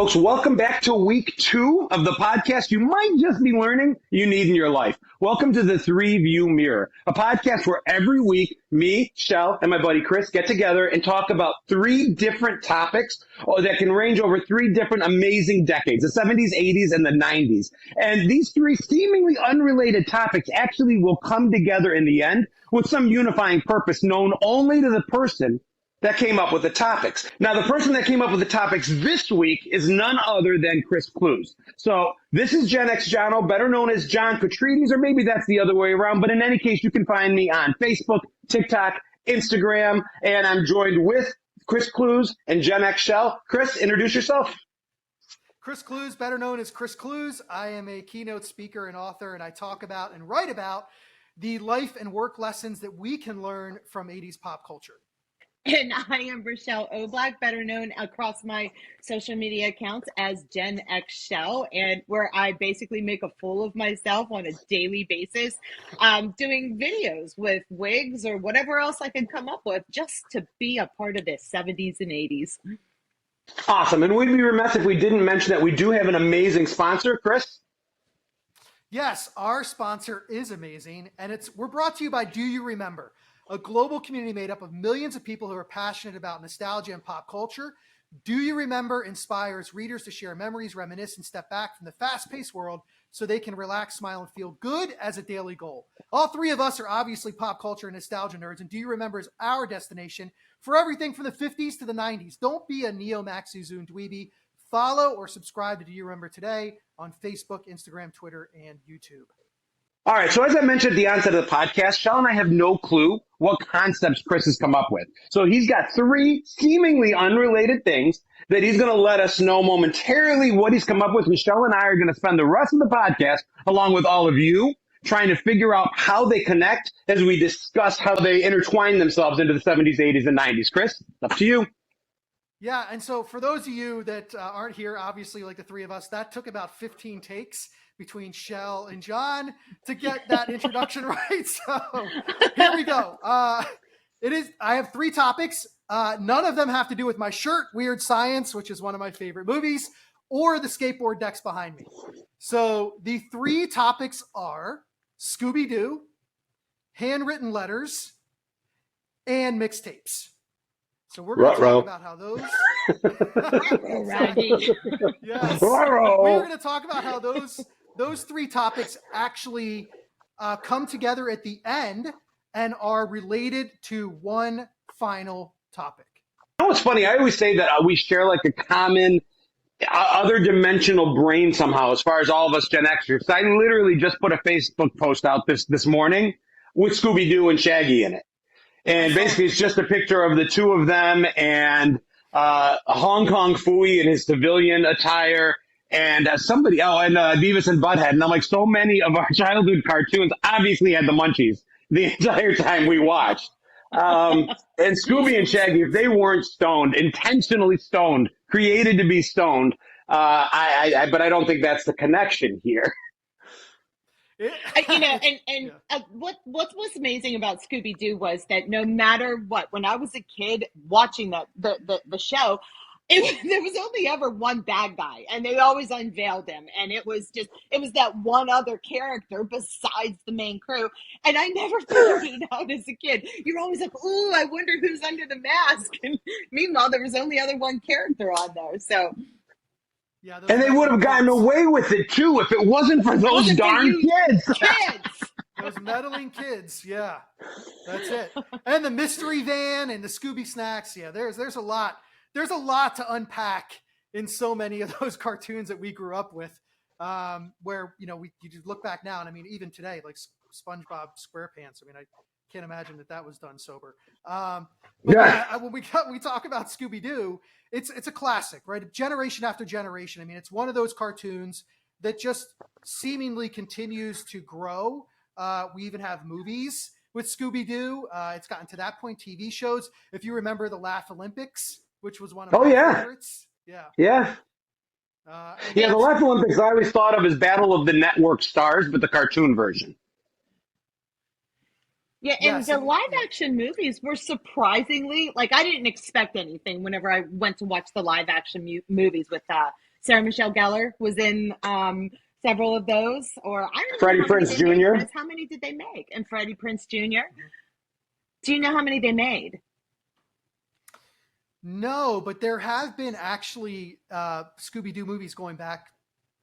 folks. Welcome back to week 2 of the podcast you might just be learning you need in your life. Welcome to the 3-View Mirror, a podcast where every week me, Chelle, and my buddy Chris get together and talk about 3 different topics that can range over 3 different amazing decades, the 70s, 80s, and the 90s. And these 3 seemingly unrelated topics actually will come together in the end with some unifying purpose known only to the person that came up with the topics. Now, the person that came up with the topics this week is none other than Chris Clews. So this is Gen X Jono, better known as John Catrides, or maybe that's the other way around. But in any case, you can find me on Facebook, TikTok, Instagram, and I'm joined with Chris Clews and Gen X Chelle. Chris, introduce yourself. Chris Clews, better known as Chris Clews. I am a keynote speaker and author, and I talk about and write about the life and work lessons that we can learn from 80s pop culture. And I am Rochelle O'Black, better known across my social media accounts as Gen X Chelle, and where I basically make a fool of myself on a daily basis, doing videos with wigs or whatever else I can come up with just to be a part of this 70s and 80s. Awesome. And we'd be remiss if we didn't mention that we do have an amazing sponsor, Chris. Yes, our sponsor is amazing, and we're brought to you by Do You Remember? A global community made up of millions of people who are passionate about nostalgia and pop culture. Do You Remember inspires readers to share memories, reminisce, and step back from the fast-paced world so they can relax, smile, and feel good as a daily goal. All 3 of us are obviously pop culture and nostalgia nerds, and Do You Remember is our destination for everything from the 50s to the 90s. Don't be a neo-Maxi-Zoom dweeby. Follow or subscribe to Do You Remember today on Facebook, Instagram, Twitter, and YouTube. All right, so as I mentioned at the onset of the podcast, Chelle and I have no clue what concepts Chris has come up with. So he's got 3 seemingly unrelated things that he's going to let us know momentarily what he's come up with. And Chelle and I are going to spend the rest of the podcast, along with all of you, trying to figure out how they connect as we discuss how they intertwine themselves into the 70s, 80s, and 90s. Chris, up to you. Yeah, and so for those of you that aren't here, obviously like the 3 of us, that took about 15 takes between Chelle and John to get that introduction right. So here we go. I have 3 topics. None of them have to do with my shirt, Weird Science, which is one of my favorite movies, or the skateboard decks behind me. So the 3 topics are Scooby-Doo, handwritten letters, and mixtapes. So we're going to talk about how those. Yes. We're going to talk about how those 3 topics actually come together at the end and are related to one final topic. You know what's funny? I always say that we share like a common other dimensional brain somehow as far as all of us Gen Xers. I literally just put a Facebook post out this morning with Scooby-Doo and Shaggy in it. And basically it's just a picture of the 2 of them and Hong Kong Phooey in his civilian attire. And somebody, and Beavis and Butthead. And I'm like, so many of our childhood cartoons obviously had the munchies the entire time we watched. And Scooby and Shaggy, if they weren't stoned, intentionally stoned, created to be stoned, but I don't think that's the connection here. What was amazing about Scooby-Doo was that no matter what, when I was a kid watching the show, there was only ever one bad guy, and they always unveiled him, and it was that one other character besides the main crew, and I never figured it out as a kid. You're always like, "Ooh, I wonder who's under the mask," and meanwhile, there was only other one character on there. So, yeah, and they would have gotten away with it too if it wasn't for those darn kids. Those meddling kids, yeah, that's it. And the mystery van and the Scooby snacks, yeah. There's a lot. There's a lot to unpack in so many of those cartoons that we grew up with, where, you just look back now, and I mean, even today, like SpongeBob SquarePants, I mean, I can't imagine that was done sober. When we talk about Scooby-Doo, it's a classic, right? Generation after generation. I mean, it's one of those cartoons that just seemingly continues to grow. We even have movies with Scooby-Doo. It's gotten to that point, TV shows. If you remember the Laugh Olympics, which was one of my favorites. Yeah. The Laugh Olympics I always thought of as Battle of the Network Stars, but the cartoon version. Yeah, and the live action movies were surprisingly, like, I didn't expect anything whenever I went to watch the live action movies with Sarah Michelle Gellar was in several of those. Or I don't Freddie know how many Prinze they made, Jr. Chris. How many did they make? And Freddie Prinze Jr. Do you know how many they made? No, but there have been actually Scooby-Doo movies going back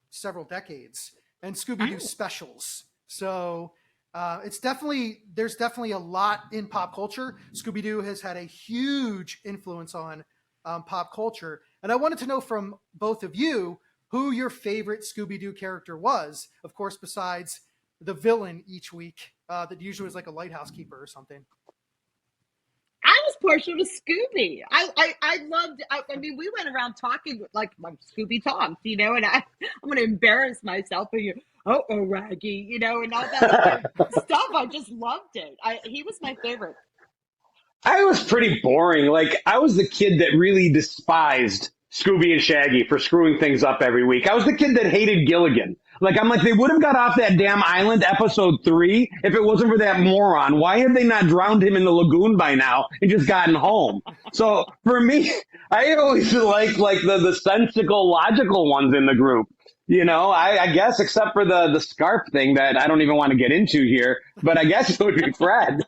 several decades, and Scooby-Doo specials. So there's definitely a lot in pop culture. Scooby-Doo has had a huge influence on pop culture. And I wanted to know from both of you who your favorite Scooby-Doo character was, of course, besides the villain each week that usually is like a lighthouse keeper or something. I was partial to Scooby. I loved. I mean, we went around talking like Scooby talks, and I'm going to embarrass myself and Raggy, and all that other stuff. I just loved it. He was my favorite. I was pretty boring. Like, I was the kid that really despised Scooby and Shaggy for screwing things up every week. I was the kid that hated Gilligan. Like, I'm like, they would have got off that damn island episode 3 if it wasn't for that moron. Why have they not drowned him in the lagoon by now and just gotten home? So for me, I always like the sensical, logical ones in the group. I guess except for the scarf thing that I don't even want to get into here, but I guess it would be Fred.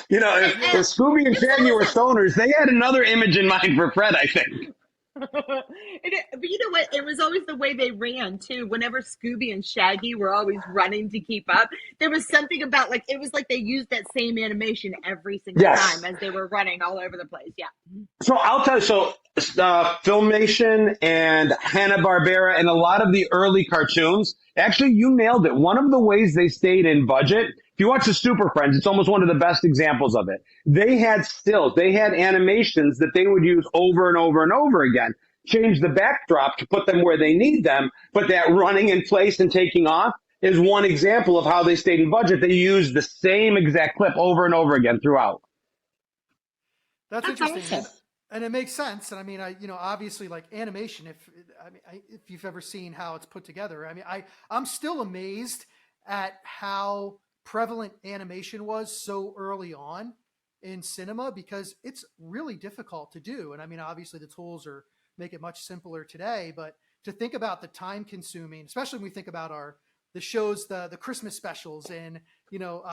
If Scooby and Shaggy were stoners, they had another image in mind for Fred, I think. But you know what? It was always the way they ran too. Whenever Scooby and Shaggy were always running to keep up, there was something about it was like they used that same animation every single time as they were running all over the place. Yeah. So I'll tell you. So Filmation and Hanna-Barbera and a lot of the early cartoons, actually, you nailed it. One of the ways they stayed in budget. If you watch the Super Friends, it's almost one of the best examples of it. They had stills. They had animations that they would use over and over and over again. Change the backdrop to put them where they need them, but that running in place and taking off is one example of how they stayed in budget. They used the same exact clip over and over again throughout. That's interesting. And it makes sense. And I mean, obviously, like animation, if you've ever seen how it's put together, I'm still amazed at how prevalent animation was so early on in cinema, because it's really difficult to do. And I mean, obviously the tools make it much simpler today, but to think about the time consuming, especially when we think about the shows, the Christmas specials and,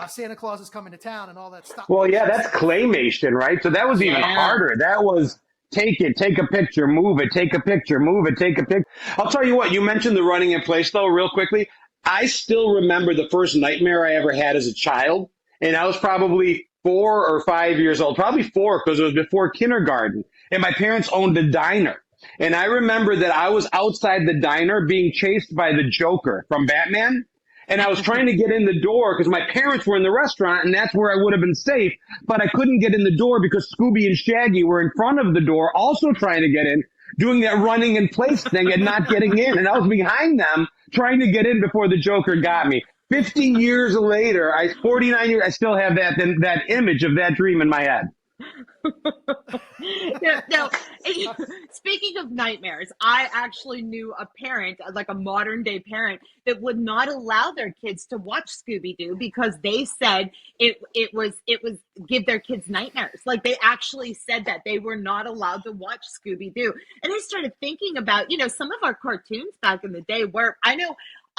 Santa Claus is coming to town and all that stuff. Well, yeah, that's claymation, right? So that was even harder. That was take it, take a picture, move it, take a picture, move it, take a picture. I'll tell you what, you mentioned the running in place though, real quickly. I still remember the first nightmare I ever had as a child, and I was probably 4 or 5 years old, probably 4 because it was before kindergarten, and my parents owned a diner. And I remember that I was outside the diner being chased by the Joker from Batman, and I was trying to get in the door because my parents were in the restaurant, and that's where I would have been safe, but I couldn't get in the door because Scooby and Shaggy were in front of the door also trying to get in, doing that running in place thing and not getting in, and I was behind them trying to get in before the Joker got me. 50 years later, 49 years, I still have that image of that dream in my head. No, speaking of nightmares, I actually knew a parent, like a modern day parent, that would not allow their kids to watch Scooby-Doo because they said it was give their kids nightmares. Like they actually said that they were not allowed to watch Scooby-Doo. And I started thinking about, some of our cartoons back in the day where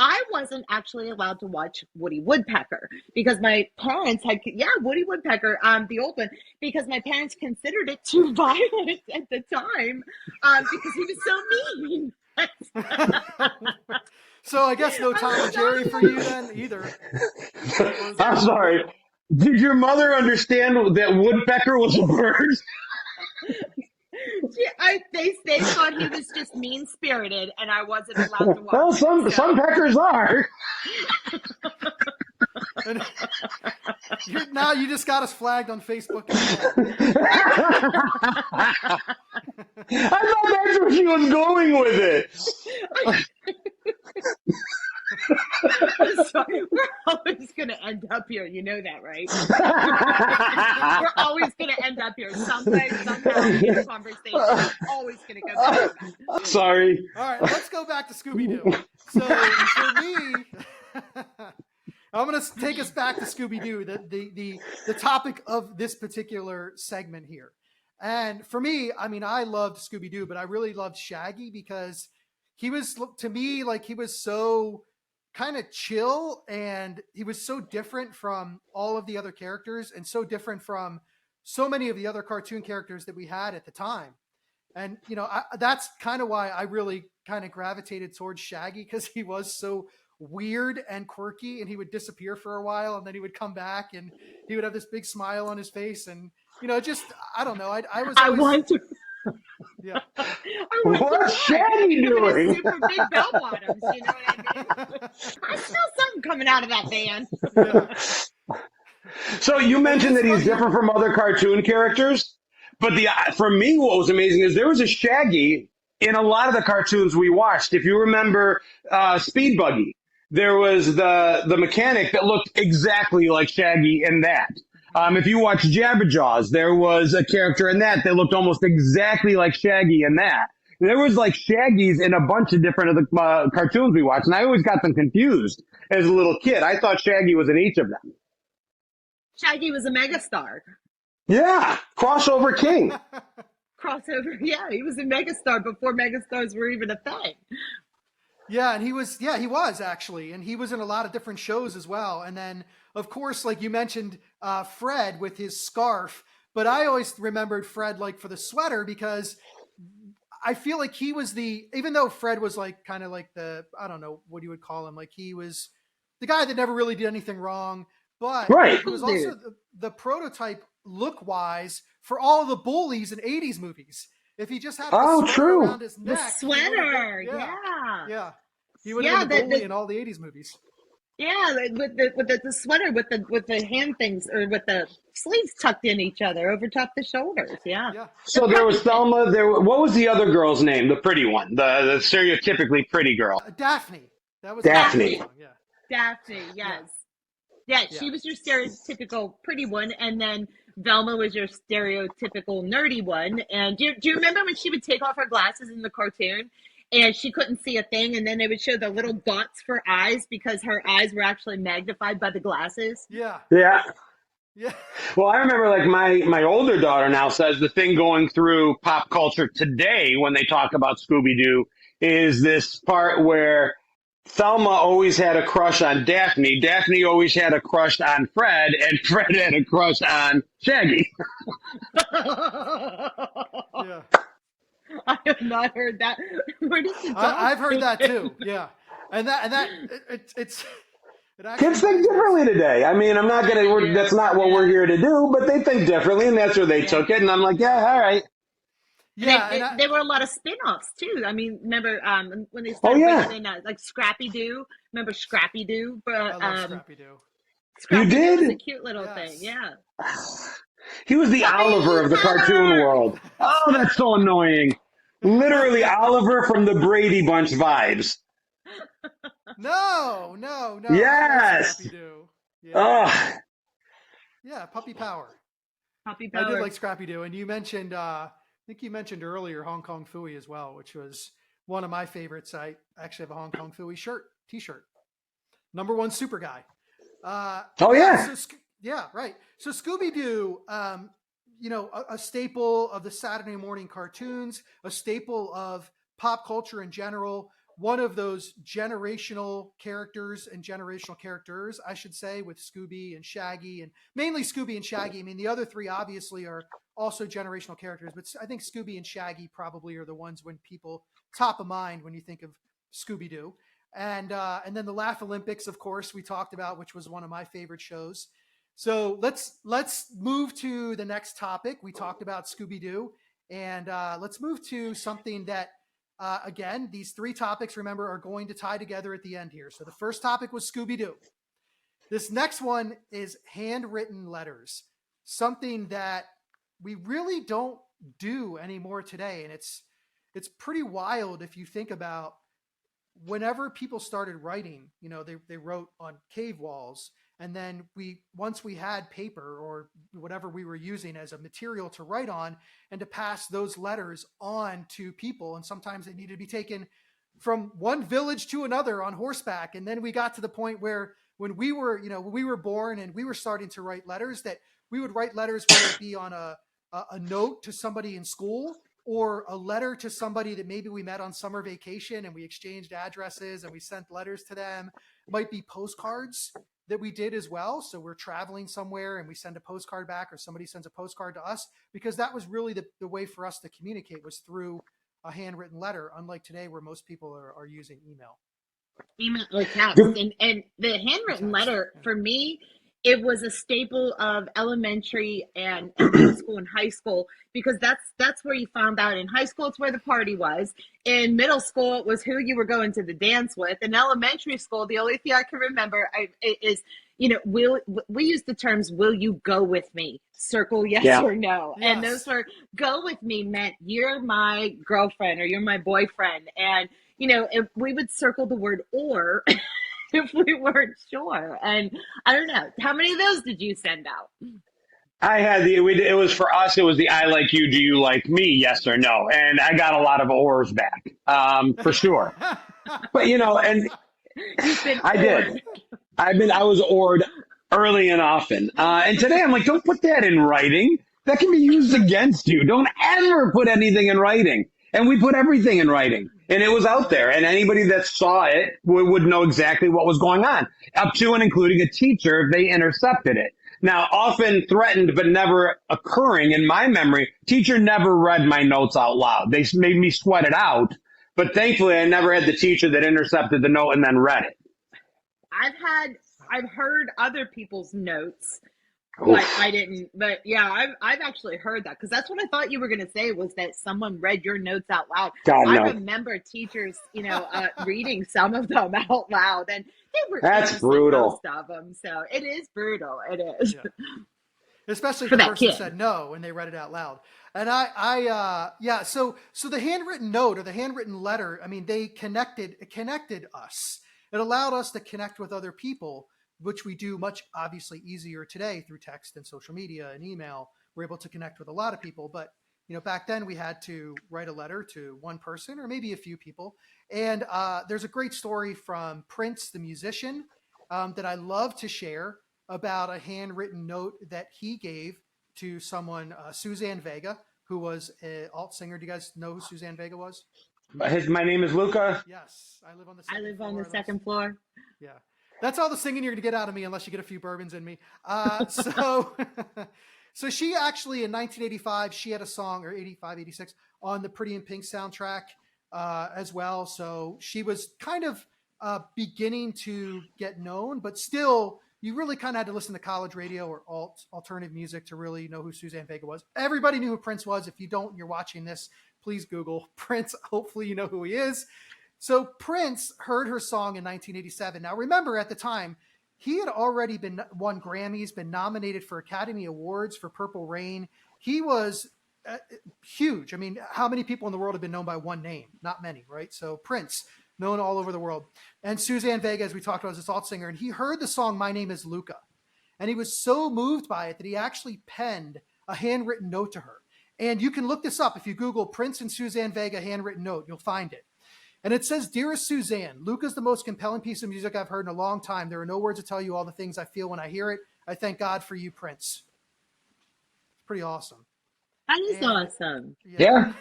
I wasn't actually allowed to watch Woody Woodpecker because my parents had, Woody Woodpecker, the old one, because my parents considered it too violent at the time because he was so mean. So I guess no Tom and Jerry for you then either. I'm sorry. Did your mother understand that Woodpecker was a bird? They thought he was just mean-spirited, and I wasn't allowed to watch. Well, some peckers are. Now you just got us flagged on Facebook. I thought that's where she was going with it. I'm sorry. We're always going to end up here. You know that, right? We're always going to end up here. Someday, somehow, in the conversation, we're always going to go back to that. Sorry. All right, let's go back to Scooby-Doo. So for me, I'm going to take us back to Scooby-Doo, the topic of this particular segment here. And for me, I mean, I loved Scooby-Doo, but I really loved Shaggy because he was, to me, like he was so kind of chill, and he was so different from all of the other characters and so different from so many of the other cartoon characters that we had at the time. And, that's kind of why I really kind of gravitated towards Shaggy, because he was so weird and quirky, and he would disappear for a while and then he would come back and he would have this big smile on his face. And, just, I don't know. I was I always, want to. yeah. What's Shaggy doing? Super big bell bottoms, you know what I mean? I smell something coming out of that van. Yeah. So you mentioned that he's different from other cartoon characters, but for me, what was amazing is there was a Shaggy in a lot of the cartoons we watched. If you remember Speed Buggy, there was the mechanic that looked exactly like Shaggy in that. If you watch Jabberjaws, there was a character in that looked almost exactly like Shaggy in that. There was like Shaggies in a bunch of different of the cartoons we watched, and I always got them confused as a little kid. I thought Shaggy was in each of them. Shaggy was a megastar. Yeah, crossover king. Crossover, yeah, he was a megastar before megastars were even a thing. Yeah, and he was actually, and he was in a lot of different shows as well. And then, of course, like you mentioned, Fred with his scarf, but I always remembered Fred like for the sweater, because I feel like he was even though Fred was like kind of like I don't know what you would call him, like he was the guy that never really did anything wrong, but right. He was also the prototype look wise for all of the bullies in 80s movies. If he just had a sweater around his neck. The sweater, yeah. He would have been the bully in all the 80s movies. Yeah, with the sweater with the hand things, or with the sleeves tucked in each other over top the shoulders. Yeah. So there was Thelma. What was the other girl's name? The pretty one, the stereotypically pretty girl. Daphne. That was Daphne. Yeah. Daphne. Yes. Yeah, she was your stereotypical pretty one, and then Velma was your stereotypical nerdy one. And do you remember when she would take off her glasses in the cartoon and she couldn't see a thing, and then they would show the little dots for eyes because her eyes were actually magnified by the glasses? Yeah. Well, I remember like my older daughter now says the thing going through pop culture today when they talk about Scooby-Doo is this part where Thelma always had a crush on Daphne. Daphne always had a crush on Fred, and Fred had a crush on Shaggy. Yeah. I have not heard that. Where does the dog I've heard that too. Yeah, and it's. Kids think differently today. I mean, I'm not gonna. That's not what we're here to do, but they think differently, and that's where they took it. And I'm like, yeah, all right. Yeah, there were a lot of spin-offs too. I mean, remember when they started bringing in like Scrappy Doo? Remember Scrappy Doo? I love Scrappy Doo. You did? Was a cute little thing. Yeah. He was the Oliver of the cartoon world. Oh, that's so annoying. Literally Oliver from the Brady Bunch vibes. No. Yes. Scrappy Doo. Yeah. Oh. Yeah, Puppy Power. Puppy Power. I did like Scrappy Doo, and you mentioned. I think you mentioned earlier Hong Kong Phooey as well, which was one of my favorites. I actually have a Hong Kong Phooey t-shirt. #1 super guy. Yeah, right. So Scooby-Doo, a staple of the Saturday morning cartoons, a staple of pop culture in general, one of those generational characters, I should say, with Scooby and Shaggy, and mainly Scooby and Shaggy. I mean, the other three obviously are also generational characters, but I think Scooby and Shaggy probably are the ones when people top of mind when you think of Scooby-Doo. And then the Laugh Olympics, of course, we talked about, which was one of my favorite shows. So let's move to the next topic. We talked about Scooby-Doo, and let's move to something that, again, these three topics, remember, are going to tie together at the end here. So the first topic was Scooby-Doo. This next one is handwritten letters, something that we really don't do anymore today. And it's pretty wild if you think about whenever people started writing, they wrote on cave walls. And then once we had paper or whatever we were using as a material to write on and to pass those letters on to people. And sometimes they needed to be taken from one village to another on horseback. And then we got to the point where when we were born and we were starting to write letters, that we would write letters, whether it be on a a note to somebody in school, or a letter to somebody that maybe we met on summer vacation and we exchanged addresses and we sent letters to them. It might be postcards that we did as well. So we're traveling somewhere and we send a postcard back, or somebody sends a postcard to us, because that was really the way for us to communicate, was through a handwritten letter, unlike today where most people are using email. Email or text. And the handwritten letter, for me, it was a staple of elementary and middle school and high school, because that's where you found out. In high school, it's where the party was. In middle school, it was who you were going to the dance with. In elementary school, the only thing I can remember is, we use the terms, will you go with me? Circle yes or no. Yes. And those were, go with me meant you're my girlfriend or you're my boyfriend. And, if we would circle the word or if we weren't sure. And I don't know, how many of those did you send out? I had it was for us, it was the I like you, do you like me, yes or no? And I got a lot of ors back, for sure. But, and I did. I was ored early and often. And today I'm like, don't put that in writing. That can be used against you. Don't ever put anything in writing. And we put everything in writing, and it was out there, and anybody that saw it would know exactly what was going on, up to and including a teacher if they intercepted it. Now, often threatened but never occurring in my memory, teacher never read my notes out loud. They made me sweat it out, but thankfully I never had the teacher that intercepted the note and then read it. I've heard other people's notes, but I didn't. But yeah, I've actually heard that, because that's what I thought you were going to say, was that someone read your notes out loud. God, no. I remember teachers, reading some of them out loud, and they were That's brutal. Most of them, so it is brutal. It is, especially if the person said no and they read it out loud. And so the handwritten note or the handwritten letter, I mean, it connected us. It allowed us to connect with other people, which we do much obviously easier today through text and social media and email. We're able to connect with a lot of people, but back then we had to write a letter to one person or maybe a few people. And there's a great story from Prince, the musician, that I love to share, about a handwritten note that he gave to someone, Suzanne Vega, who was an alt singer. Do you guys know who Suzanne Vega was? My name is Luca. Yes, I live on the second floor. Yeah. That's all the singing you're going to get out of me, unless you get a few bourbons in me. So she actually, in 1985, she had a song, or 85, 86, on the Pretty in Pink soundtrack as well. So she was kind of beginning to get known, but still, you really kind of had to listen to college radio or alternative music to really know who Suzanne Vega was. Everybody knew who Prince was. If you don't, and you're watching this, please Google Prince. Hopefully you know who he is. So Prince heard her song in 1987. Now, remember, at the time, he had already won Grammys, been nominated for Academy Awards for Purple Rain. He was huge. I mean, how many people in the world have been known by one name? Not many, right? So Prince, known all over the world. And Suzanne Vega, as we talked about, is this alt singer. And he heard the song My Name is Luca. And he was so moved by it that he actually penned a handwritten note to her. And you can look this up. If you Google Prince and Suzanne Vega handwritten note, you'll find it. And it says, "Dearest Suzanne, Luca's the most compelling piece of music I've heard in a long time. There are no words to tell you all the things I feel when I hear it. I thank God for you, Prince." It's pretty awesome. That is awesome. Yeah.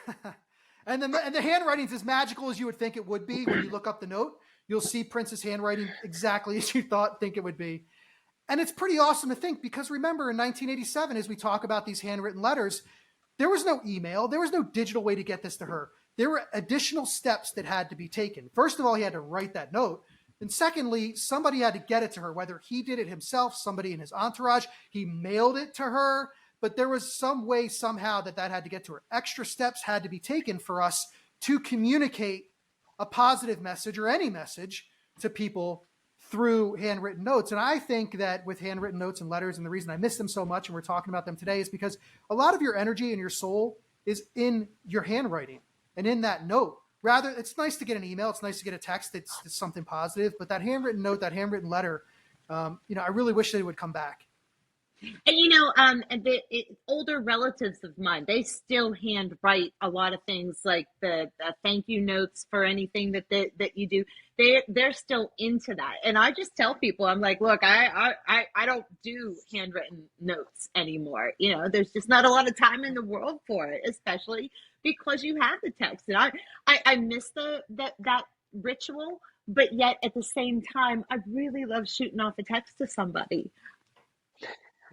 And the handwriting's as magical as you would think it would be. When you look up the note, you'll see Prince's handwriting exactly as you think it would be. And it's pretty awesome to think, because remember, in 1987, as we talk about these handwritten letters, there was no email. There was no digital way to get this to her. There were additional steps that had to be taken. First of all, he had to write that note. And secondly, somebody had to get it to her, whether he did it himself, somebody in his entourage, he mailed it to her. But there was some way, somehow, that had to get to her. Extra steps had to be taken for us to communicate a positive message or any message to people through handwritten notes. And I think that with handwritten notes and letters, and the reason I miss them so much and we're talking about them today, is because a lot of your energy and your soul is in your handwriting and in that note. Rather, it's nice to get an email. It's nice to get a text. It's something positive. But that handwritten note, that handwritten letter, I really wish they would come back. And and older relatives of mine, they still handwrite a lot of things like the thank you notes for anything that you do. They're still into that, and I just tell people, I'm like, look, I don't do handwritten notes anymore. There's just not a lot of time in the world for it, especially because you have the text, and I miss that ritual, but yet at the same time, I really love shooting off a text to somebody.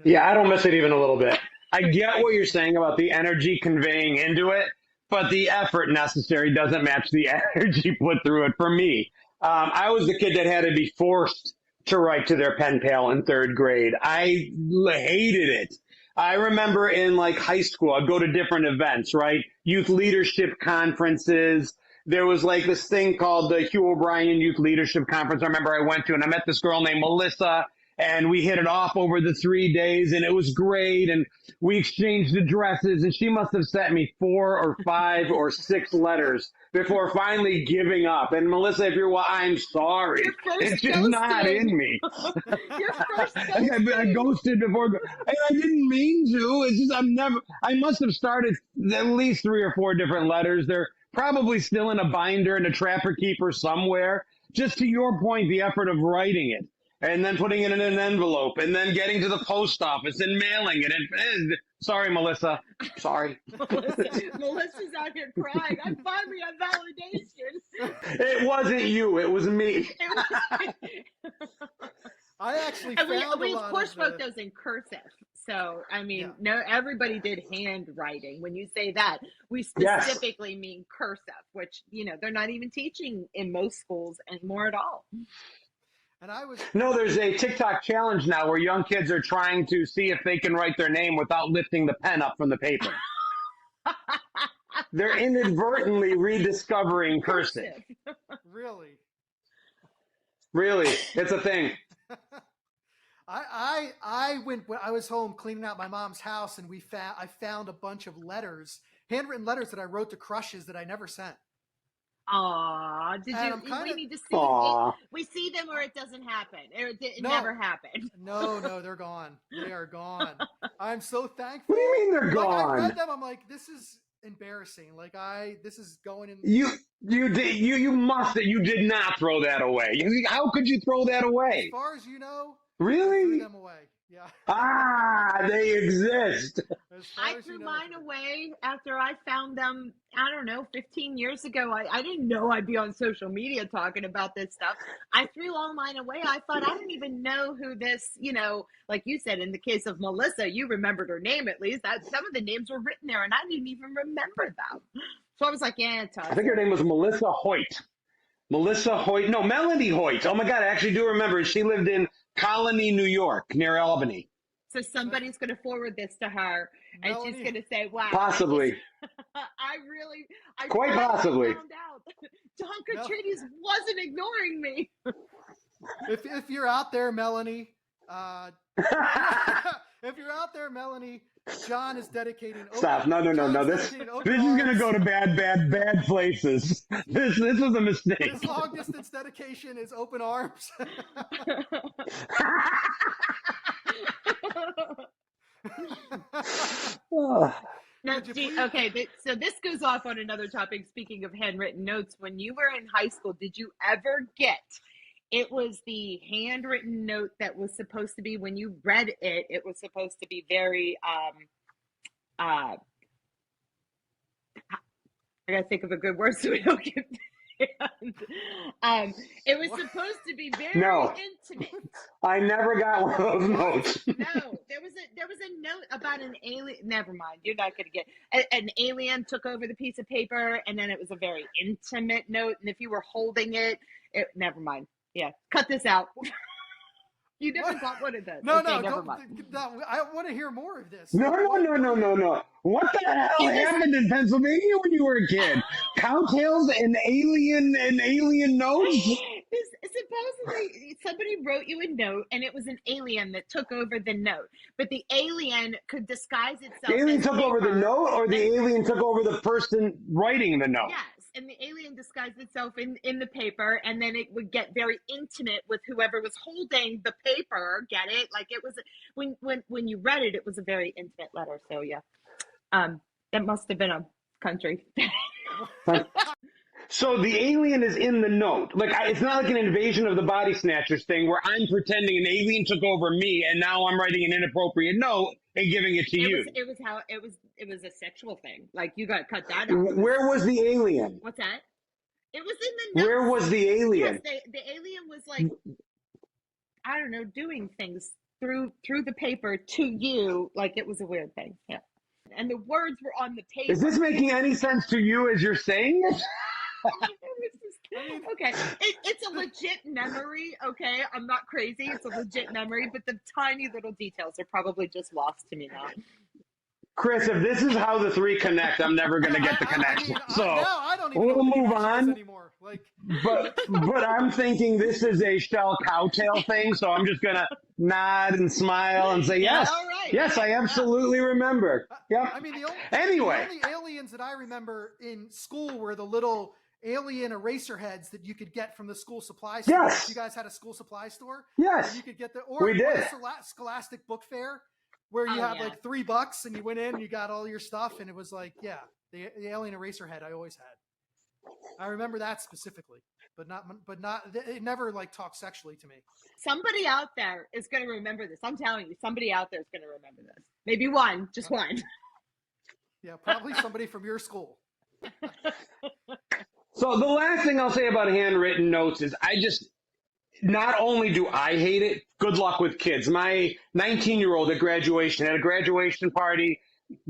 Yeah, I don't miss it even a little bit. I get what you're saying about the energy conveying into it, but the effort necessary doesn't match the energy put through it for me. I was the kid that had to be forced to write to their pen pal in third grade. I hated it. I remember in like high school, I'd go to different events, right? Youth leadership conferences. There was like this thing called the Hugh O'Brien Youth Leadership Conference. I remember I went to, and I met this girl named Melissa, and we hit it off over the 3 days, and it was great. And we exchanged addresses, and she must have sent me 4 or 5 or 6 letters before finally giving up. And Melissa, if I'm sorry, Your first it's just not ghosting. in me. Your first I ghosting. ghosted before, and I didn't mean to. It's just I must have started at least 3 or 4 different letters. They're probably still in a binder in a trapper keeper somewhere. Just to your point, the effort of writing it and then putting it in an envelope and then getting to the post office and mailing it. And sorry, Melissa. Sorry. Melissa's out here crying. I finally have validation. It wasn't you. It was me. I actually And found we a of lot course of wrote those in cursive. So, I mean, Yeah. no, everybody did handwriting. When you say that, we Yes. specifically mean cursive, which, they're not even teaching in most schools anymore at all. and I was No, there's a TikTok challenge now where young kids are trying to see if they can write their name without lifting the pen up from the paper. They're inadvertently rediscovering cursive. really. Really, it's a thing. I went when I was home cleaning out my mom's house, and I found a bunch of letters, handwritten letters that I wrote to crushes that I never sent. Aw, did And you? We need to see Aw. it. We see them, or it doesn't happen. It No. never happened. No, they're gone. They are gone. I'm so thankful. What do you mean they're Like, I gone? read them. I'm like, this is embarrassing. Like this is going in. You did not throw that away. How could you throw that As away? far as you know, I Really? threw them away. Yeah. They exist. As far I as threw you know, mine away after I found them, I don't know, 15 years ago. I didn't know I'd be on social media talking about this stuff. I threw all mine away. I thought, I don't even know who this, like you said, in the case of Melissa, you remembered her name at least. Some of the names were written there, and I didn't even remember them. So I was like, yeah, it's I think her name was Melissa Hoyt. Melissa Hoyt. No, Melanie Hoyt. Oh my God, I actually do remember. She lived in Colony, New York, near Albany. So somebody's going to forward this to her, and Melanie. she's going to say, wow. Possibly. I Quite finally possibly. found out. John Katrides wasn't ignoring me. if you're out there, Melanie, if you're out there, Melanie, John is dedicating. Stop. No. This is going to go to bad places. This was a mistake. His long distance dedication is open arms. Now, so this goes off on another topic. Speaking of handwritten notes, when you were in high school, did you ever get? It was the handwritten note that was supposed to be, when you read it, it was supposed to be very I gotta think of a good word so we don't get banned. It was supposed to be very intimate. I never got one of those notes. No, there was a note about an alien. Never mind, you're not gonna get an alien took over the piece of paper, and then it was a very intimate note. And if you were holding it, never mind. Yeah, cut this out. You never got one of those. No, okay, no, never mind. I want to hear more of this. No. What the hell happened in Pennsylvania when you were a kid? Cowtails and alien notes? Supposedly, somebody wrote you a note, and it was an alien that took over the note. But the alien could disguise itself. The alien as took over the paper. note, or the alien took over the person writing the note? Yes, and the alien disguised itself in the paper, and then it would get very intimate with whoever was holding the paper. Get it? Like it was when you read it, it was a very intimate letter. So yeah, that must have been a country. So the alien is in the note. Like it's not like an invasion of the body snatchers thing where I'm pretending an alien took over me and now I'm writing an inappropriate note and giving it to you. It was a sexual thing. Like you got to cut that out. Where was the alien? What's that? It was in the notes. Where was the alien? Yes, the alien was like, I don't know, doing things through the paper to you. Like it was a weird thing. Yeah. And the words were on the paper. Is this making any sense to you as you're saying it? Okay, it's a legit memory. Okay, I'm not crazy. It's a legit memory, but the tiny little details are probably just lost to me now. Chris, if this is how the three connect, I'm never going to get the connection. I don't even we'll know move on anymore. Like, but I'm thinking this is a Shell cowtail thing, so I'm just going to nod and smile and say yes. All right. Yes, I absolutely remember. Yep. I mean, the anyway, only aliens that I remember in school were the little alien eraser heads that you could get from the school supply store. Yes. You guys had a school supply store? Yes. And you could get we did. the Scholastic Book Fair where you had like $3 and you went in and you got all your stuff and it was like, yeah, the alien eraser head I always had. I remember that specifically, but it never like talked sexually to me. Somebody out there is going to remember this. I'm telling you, somebody out there is going to remember this. Maybe one, just one. Yeah, probably somebody from your school. So the last thing I'll say about handwritten notes is not only do I hate it, good luck with kids. My 19-year-old at graduation had a graduation party,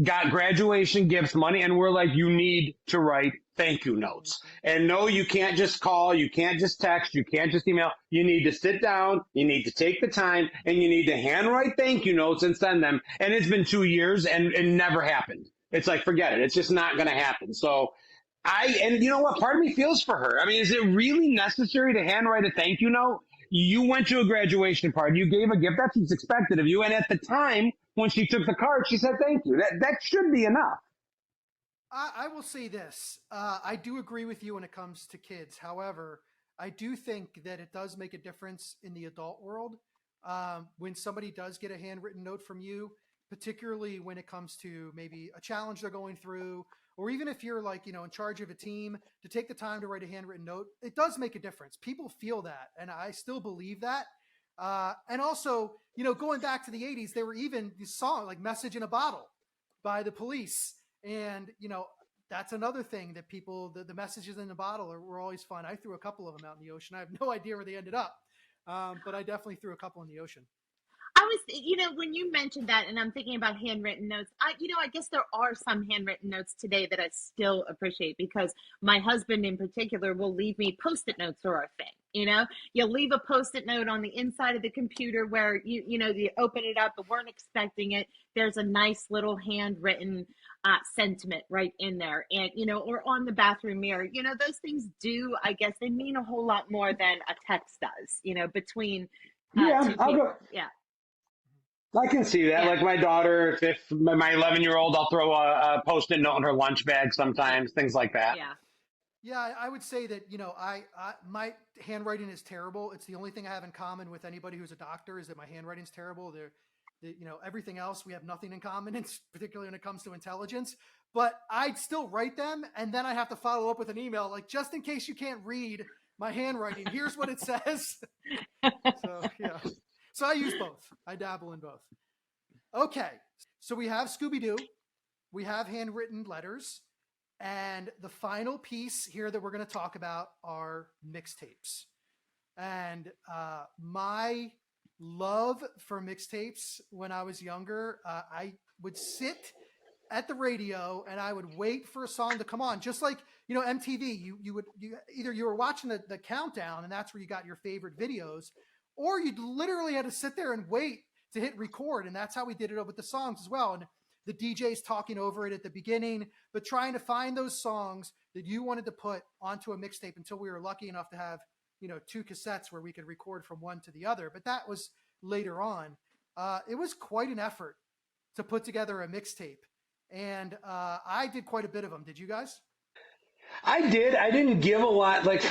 got graduation gifts, money, and we're like, you need to write thank you notes. And no, you can't just call, you can't just text, you can't just email. You need to sit down, you need to take the time, and you need to handwrite thank you notes and send them. And it's been 2 years and it never happened. It's like, forget it. It's just not going to happen. So and you know what? Part of me feels for her. I mean, is it really necessary to handwrite a thank you note? You went to a graduation party, you gave a gift, that's what's expected of you. And at the time, when she took the card, she said thank you. That should be enough. I will say this. I do agree with you when it comes to kids. However, I do think that it does make a difference in the adult world when somebody does get a handwritten note from you, particularly when it comes to maybe a challenge they're going through, or even if you're like, in charge of a team, to take the time to write a handwritten note, it does make a difference. People feel that, and I still believe that. And also, going back to the 80s, there were even these songs like Message in a Bottle by the Police. And, that's another thing that people, the messages in the bottle were always fun. I threw a couple of them out in the ocean. I have no idea where they ended up, but I definitely threw a couple in the ocean. I was, when you mentioned that, and I'm thinking about handwritten notes, I guess there are some handwritten notes today that I still appreciate because my husband in particular will leave me Post-it notes are our thing. You'll leave a Post-it note on the inside of the computer where you open it up and weren't expecting it. There's a nice little handwritten sentiment right in there, and or on the bathroom mirror. Those things do, I guess, they mean a whole lot more than a text does. Between two people. Yeah. I can see that. Yeah. Like my daughter, if my 11-year-old, I'll throw a Post-it note in her lunch bag sometimes, things like that. Yeah. Yeah, I would say that, my handwriting is terrible. It's the only thing I have in common with anybody who's a doctor is that my handwriting's terrible. Everything else, we have nothing in common, particularly when it comes to intelligence. But I'd still write them, and then I have to follow up with an email, like, just in case you can't read my handwriting, here's what it says. So, yeah. So I use both. I dabble in both. Okay. So we have Scooby-Doo. We have handwritten letters. And the final piece here that we're going to talk about are mixtapes. And my love for mixtapes when I was younger, I would sit at the radio and I would wait for a song to come on. Just like, MTV, you were watching the countdown and that's where you got your favorite videos. Or you literally had to sit there and wait to hit record. And that's how we did it with the songs as well. And the DJ's talking over it at the beginning, but trying to find those songs that you wanted to put onto a mixtape until we were lucky enough to have, 2 cassettes where we could record from one to the other. But that was later on. It was quite an effort to put together a mixtape. And I did quite a bit of them. Did you guys? I did. I didn't give a lot. Like,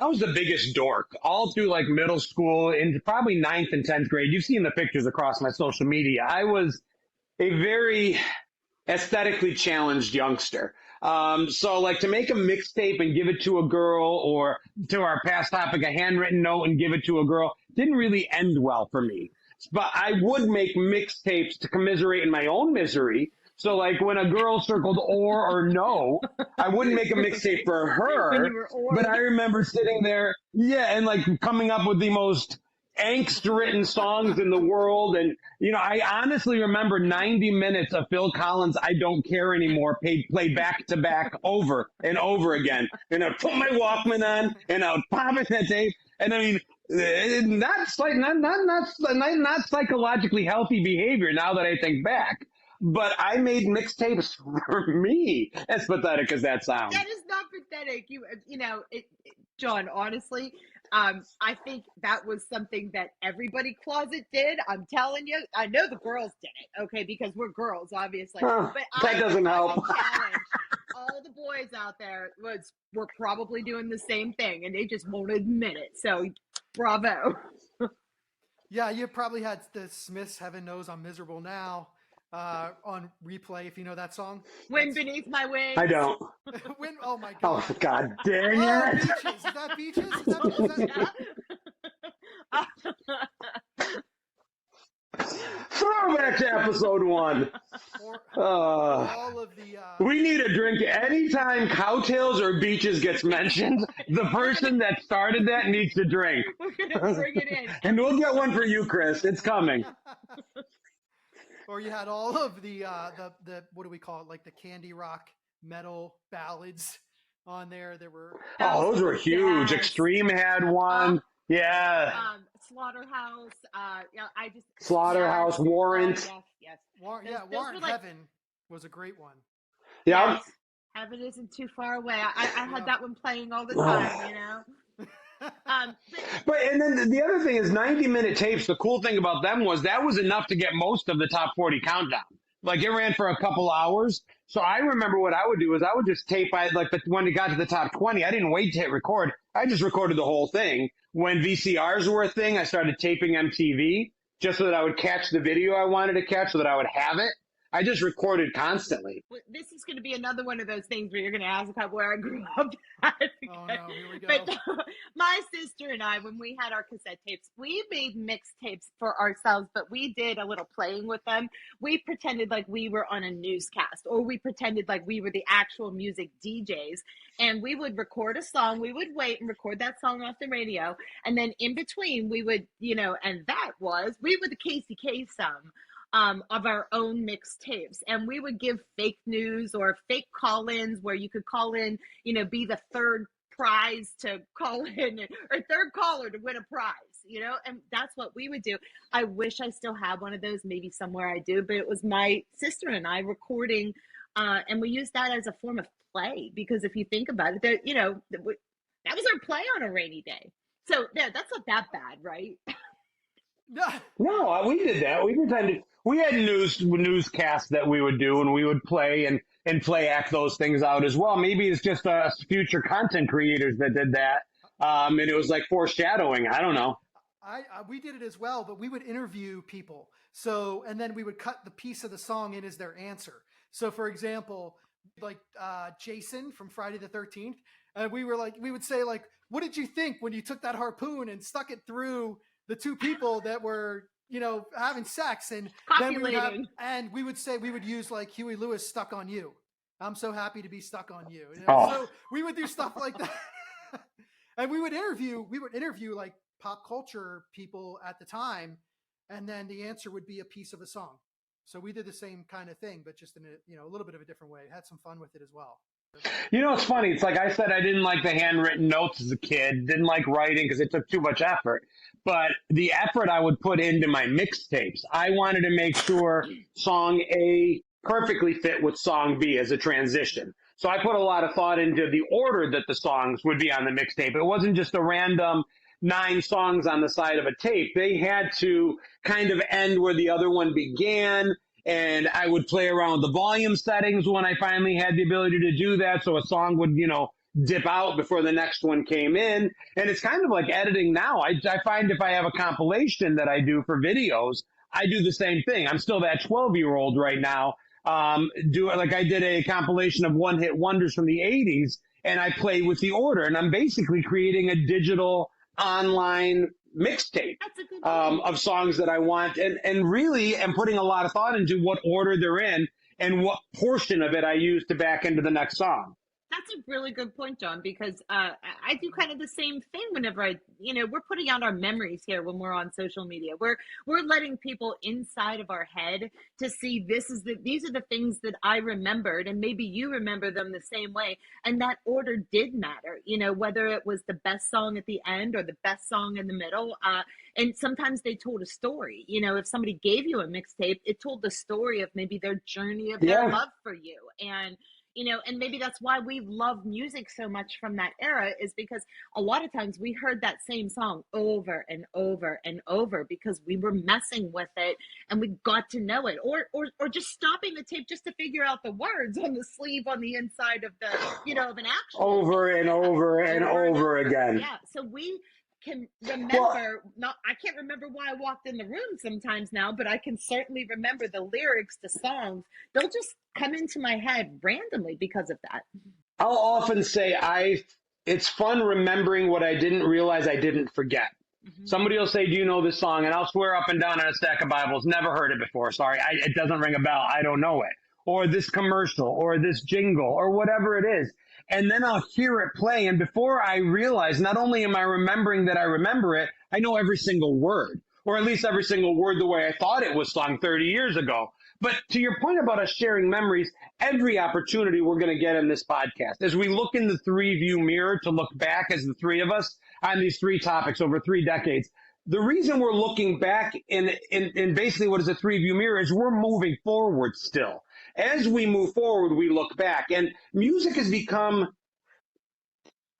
I was the biggest dork all through like middle school and probably ninth and 10th grade. You've seen the pictures across my social media. I was a very aesthetically challenged youngster. So like to make a mixtape and give it to a girl, or to our past topic, a handwritten note and give it to a girl, didn't really end well for me. But I would make mixtapes to commiserate in my own misery. So like when a girl circled or no, I wouldn't make a mixtape for When you her. were or. But I remember sitting there, yeah, and like coming up with the most angst-ridden songs in the world. And, you know, I honestly remember 90 minutes of Phil Collins' I Don't Care Anymore played back to back over and over again. And I'd put my Walkman on and I would pop it that tape. And I mean, not psychologically healthy behavior now that I think back. But I made mixtapes for me, as pathetic as that sounds. That is not pathetic. John, honestly, I think that was something that everybody closet did. I'm telling you, I know the girls did it, okay, because we're girls, obviously. Huh, But that doesn't help. challenge all the boys out there were probably doing the same thing, and they just won't admit it. So, bravo. Yeah, you probably had the Smiths, Heaven Knows I'm Miserable Now, on replay, if you know that song. Wind beneath my wings. I don't. Oh my God. Oh, God dang Oh, it. Beaches. Is that Beaches? Is that Throwback to episode 1. or, Uh, all of the we need a drink anytime Cowtails or Beaches gets mentioned. The person that started that needs to drink. We're gonna bring it in. And we'll get one for you, Chris. It's coming. or you had all of the what do we call it, like the candy rock metal ballads on there. There were Oh, those were huge. Yes. Extreme had one. Yeah. Slaughterhouse. Slaughterhouse, yes, Warrant. yes. Warrant Those Warrant were like- Heaven was a great one. Yeah. Yes. Heaven isn't too far away. I had Yeah. that one playing all the time, you know. But and then the other thing is 90-minute tapes. The cool thing about them was that was enough to get most of the top 40 countdown. Like it ran for a couple hours. So I remember what I would do is I would just tape. When it got to the top 20, I didn't wait to hit record. I just recorded the whole thing. When VCRs were a thing, I started taping MTV just so that I would catch the video I wanted to catch, so that I would have it. I just recorded constantly. This is going to be another one of those things where you're going to ask about where I grew up at. Oh no, here we go. But my sister and I, when we had our cassette tapes, we made mixtapes for ourselves, but we did a little playing with them. We pretended like we were on a newscast, or we pretended like we were the actual music DJs, and we would record a song. We would wait and record that song off the radio, and then in between we would, and we were the Casey Kasem of our own mixtapes, and we would give fake news or fake call-ins where you could call in, be the third prize to call in, or third caller to win a prize, and that's what we would do. I wish I still had one of those, maybe somewhere I do, but it was my sister and I recording, and we used that as a form of play, because if you think about it, that was our play on a rainy day. So yeah, that's not that bad, right? No, we did that. We pretended we had newscasts that we would do, and we would play and play act those things out as well. Maybe it's just future content creators that did that, and it was like foreshadowing. I don't know. We did it as well, but we would interview people. So, and then we would cut the piece of the song in as their answer. So, for example, like Jason from Friday the 13th, and we would say like, "What did you think when you took that harpoon and stuck it through the two people that were, having sex?" And then we would use like Huey Lewis, "Stuck on You." I'm so happy to be stuck on you. So we would do stuff like that. And we would interview like pop culture people at the time, and then the answer would be a piece of a song. So we did the same kind of thing, but just in a little bit of a different way. Had some fun with it as well. It's funny. It's like I said, I didn't like the handwritten notes as a kid. Didn't like writing because it took too much effort. But the effort I would put into my mixtapes, I wanted to make sure song A perfectly fit with song B as a transition. So I put a lot of thought into the order that the songs would be on the mixtape. It wasn't just a random 9 songs on the side of a tape. They had to kind of end where the other one began. And I would play around with the volume settings when I finally had the ability to do that. So a song would, dip out before the next one came in. And it's kind of like editing now. I find if I have a compilation that I do for videos, I do the same thing. I'm still that 12-year-old right now. Like I did a compilation of one-hit wonders from the 80s, and I play with the order, and I'm basically creating a digital online mixtape of songs that I want, and really am putting a lot of thought into what order they're in and what portion of it I use to back into the next song. That's a really good point, John, because I do kind of the same thing whenever we're putting out our memories here when we're on social media. We're letting people inside of our head to see these are the things that I remembered, and maybe you remember them the same way. And that order did matter, whether it was the best song at the end or the best song in the middle. And sometimes they told a story. If somebody gave you a mixtape, it told the story of maybe their journey of their love for you. And maybe that's why we love music so much from that era, is because a lot of times we heard that same song over and over and over because we were messing with it and we got to know it, or just stopping the tape just to figure out the words on the sleeve on the inside of the, of an actual over and over and over again. Yeah. So we can remember, I can't remember why I walked in the room sometimes now, but I can certainly remember the lyrics to songs. They'll just come into my head randomly because of that. I'll often say it's fun remembering what I didn't realize I didn't forget. Mm-hmm. Somebody will say, do you know this song? And I'll swear up and down on a stack of Bibles, never heard it before. Sorry, it doesn't ring a bell. I don't know it. Or this commercial, or this jingle, or whatever it is. And then I'll hear it play. And before I realize, not only am I remembering that I remember it, I know every single word, or at least every single word the way I thought it was sung 30 years ago. But to your point about us sharing memories, every opportunity we're going to get in this podcast, as we look in the three-view mirror to look back as the three of us on these three topics over 3 decades, the reason we're looking back in basically what is a three-view mirror is we're moving forward still. As we move forward, we look back. And music has become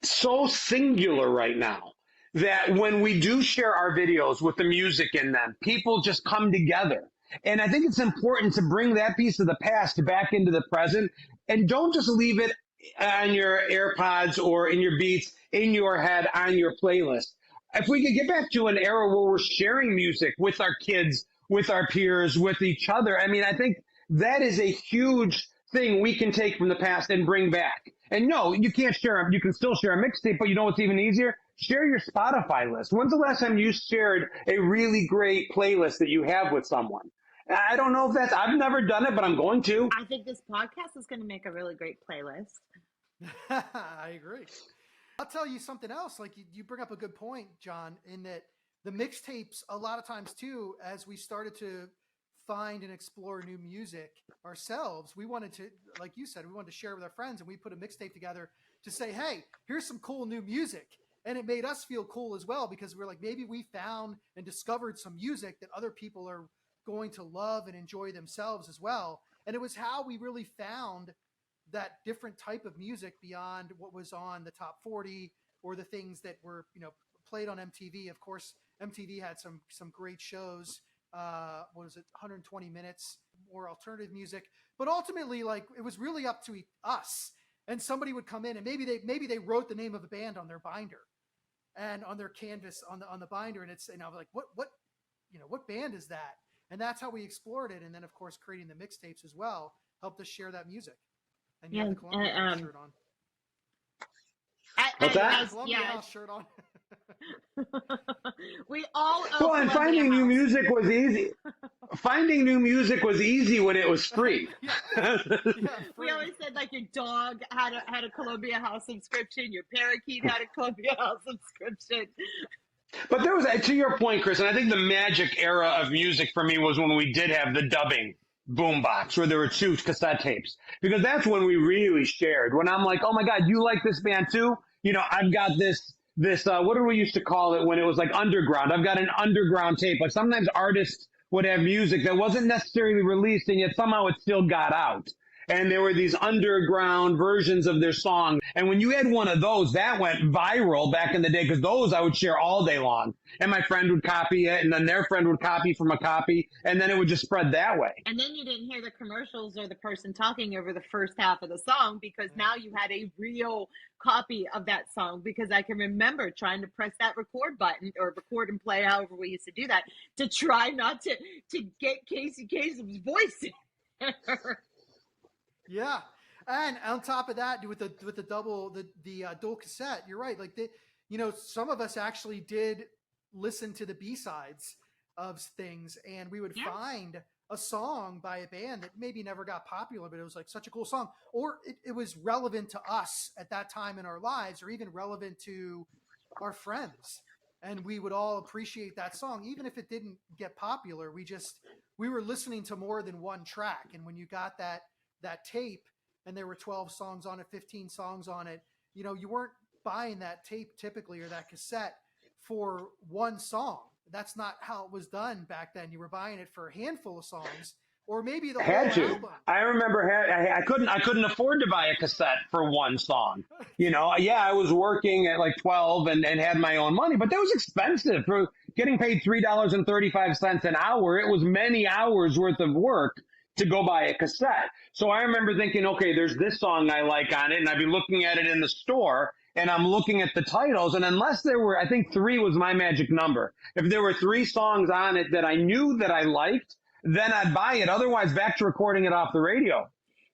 so singular right now that when we do share our videos with the music in them, people just come together. And I think it's important to bring that piece of the past back into the present, and don't just leave it on your AirPods or in your Beats, in your head, on your playlist. If we could get back to an era where we're sharing music with our kids, with our peers, with each other, I think that is a huge thing we can take from the past and bring back. And no, you can't share them. You can still share a mixtape, but you know what's even easier? Share your Spotify list. When's the last time you shared a really great playlist that you have with someone? I don't know if I've never done it, but I'm going to. I think this podcast is going to make a really great playlist. I agree. I'll tell you something else. Like you bring up a good point, John, in that the mixtapes, a lot of times too, as we started to find and explore new music ourselves, we wanted to, like you said, we wanted to share with our friends, and we put a mixtape together to say, hey, here's some cool new music. And it made us feel cool as well, because we're like, maybe we found and discovered some music that other people are going to love and enjoy themselves as well. And it was how we really found that different type of music beyond what was on the top 40 or the things that were, played on MTV. Of course, MTV had some great shows. What was it, 120 minutes, more alternative music, but ultimately, like, it was really up to us. And somebody would come in, and maybe they wrote the name of the band on their binder and on their canvas on the binder, and I was like, what band is that? And that's how we explored it. And then, of course, creating the mixtapes as well helped us share that music. And you have the Columbia House shirt on. What's that? Columbia House shirt on. We all well, and finding new music was easy. Finding new music was easy when it was free. We always said, like, your dog had a Columbia House subscription, your parakeet had a Columbia House subscription. But there was, to your point, Chris, and I think the magic era of music for me was when we did have the dubbing boombox, where there were 2 cassette tapes, because that's when we really shared. When I'm like, oh my God, you like this band too? I've got this, what did we used to call it when it was like underground? I've got an underground tape. Like, sometimes artists would have music that wasn't necessarily released, and yet somehow it still got out. and there were these underground versions of their song. And when you had one of those, that went viral back in the day, because those I would share all day long. And my friend would copy it, and then their friend would copy from a copy, and then it would just spread that way. And then you didn't hear the commercials or the person talking over the first half of the song, because now you had a real copy of that song. Because I can remember trying to press that record button, or record and play, however we used to do that, to try not to get Casey Kasem's voice in. Yeah, and on top of that, with the dual cassette, you're right. Like some of us actually did listen to the B-sides of things, and we would find a song by a band that maybe never got popular, but it was like such a cool song, or it was relevant to us at that time in our lives, or even relevant to our friends, and we would all appreciate that song, even if it didn't get popular. We were listening to more than one track, and when you got that tape and there were 12 songs on it, 15 songs on it, you weren't buying that tape typically, or that cassette, for one song. That's not how it was done back then. You were buying it for a handful of songs, or maybe the whole album. I remember I couldn't afford to buy a cassette for one song. I was working at like 12 and had my own money, but that was expensive. For getting paid $3.35 an hour, it was many hours worth of work to go buy a cassette. So I remember thinking, okay, there's this song I like on it, and I'd be looking at it in the store, and I'm looking at the titles, and unless there were, I think 3 was my magic number. If there were 3 songs on it that I knew that I liked, then I'd buy it. Otherwise, back to recording it off the radio.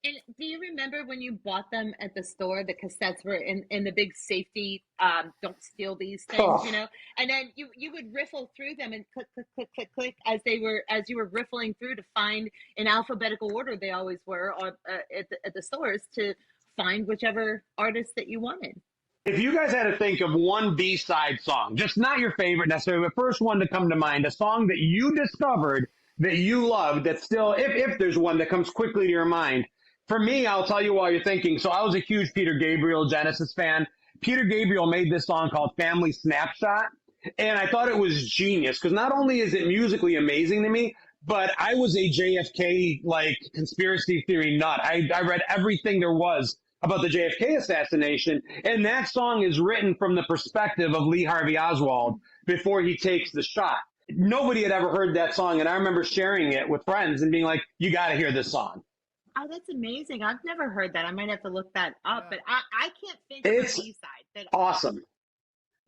And do you remember when you bought them at the store, the cassettes were in the big safety, don't steal these things, and then you would riffle through them and click, click, click, click, click, as you were riffling through to find, in alphabetical order, they always were at the stores, to find whichever artist that you wanted. If you guys had to think of one B-side song, just not your favorite necessarily, but first one to come to mind, a song that you discovered that you loved, that still, if there's one that comes quickly to your mind. For me, I'll tell you while you're thinking. So I was a huge Peter Gabriel Genesis fan. Peter Gabriel made this song called Family Snapshot, and I thought it was genius, because not only is it musically amazing to me, but I was a JFK conspiracy theory nut. I read everything there was about the JFK assassination, and that song is written from the perspective of Lee Harvey Oswald before he takes the shot. Nobody had ever heard that song, and I remember sharing it with friends and being like, you got to hear this song. Oh, that's amazing. I've never heard that. I might have to look that up, but I can't think of a B-side. That awesome.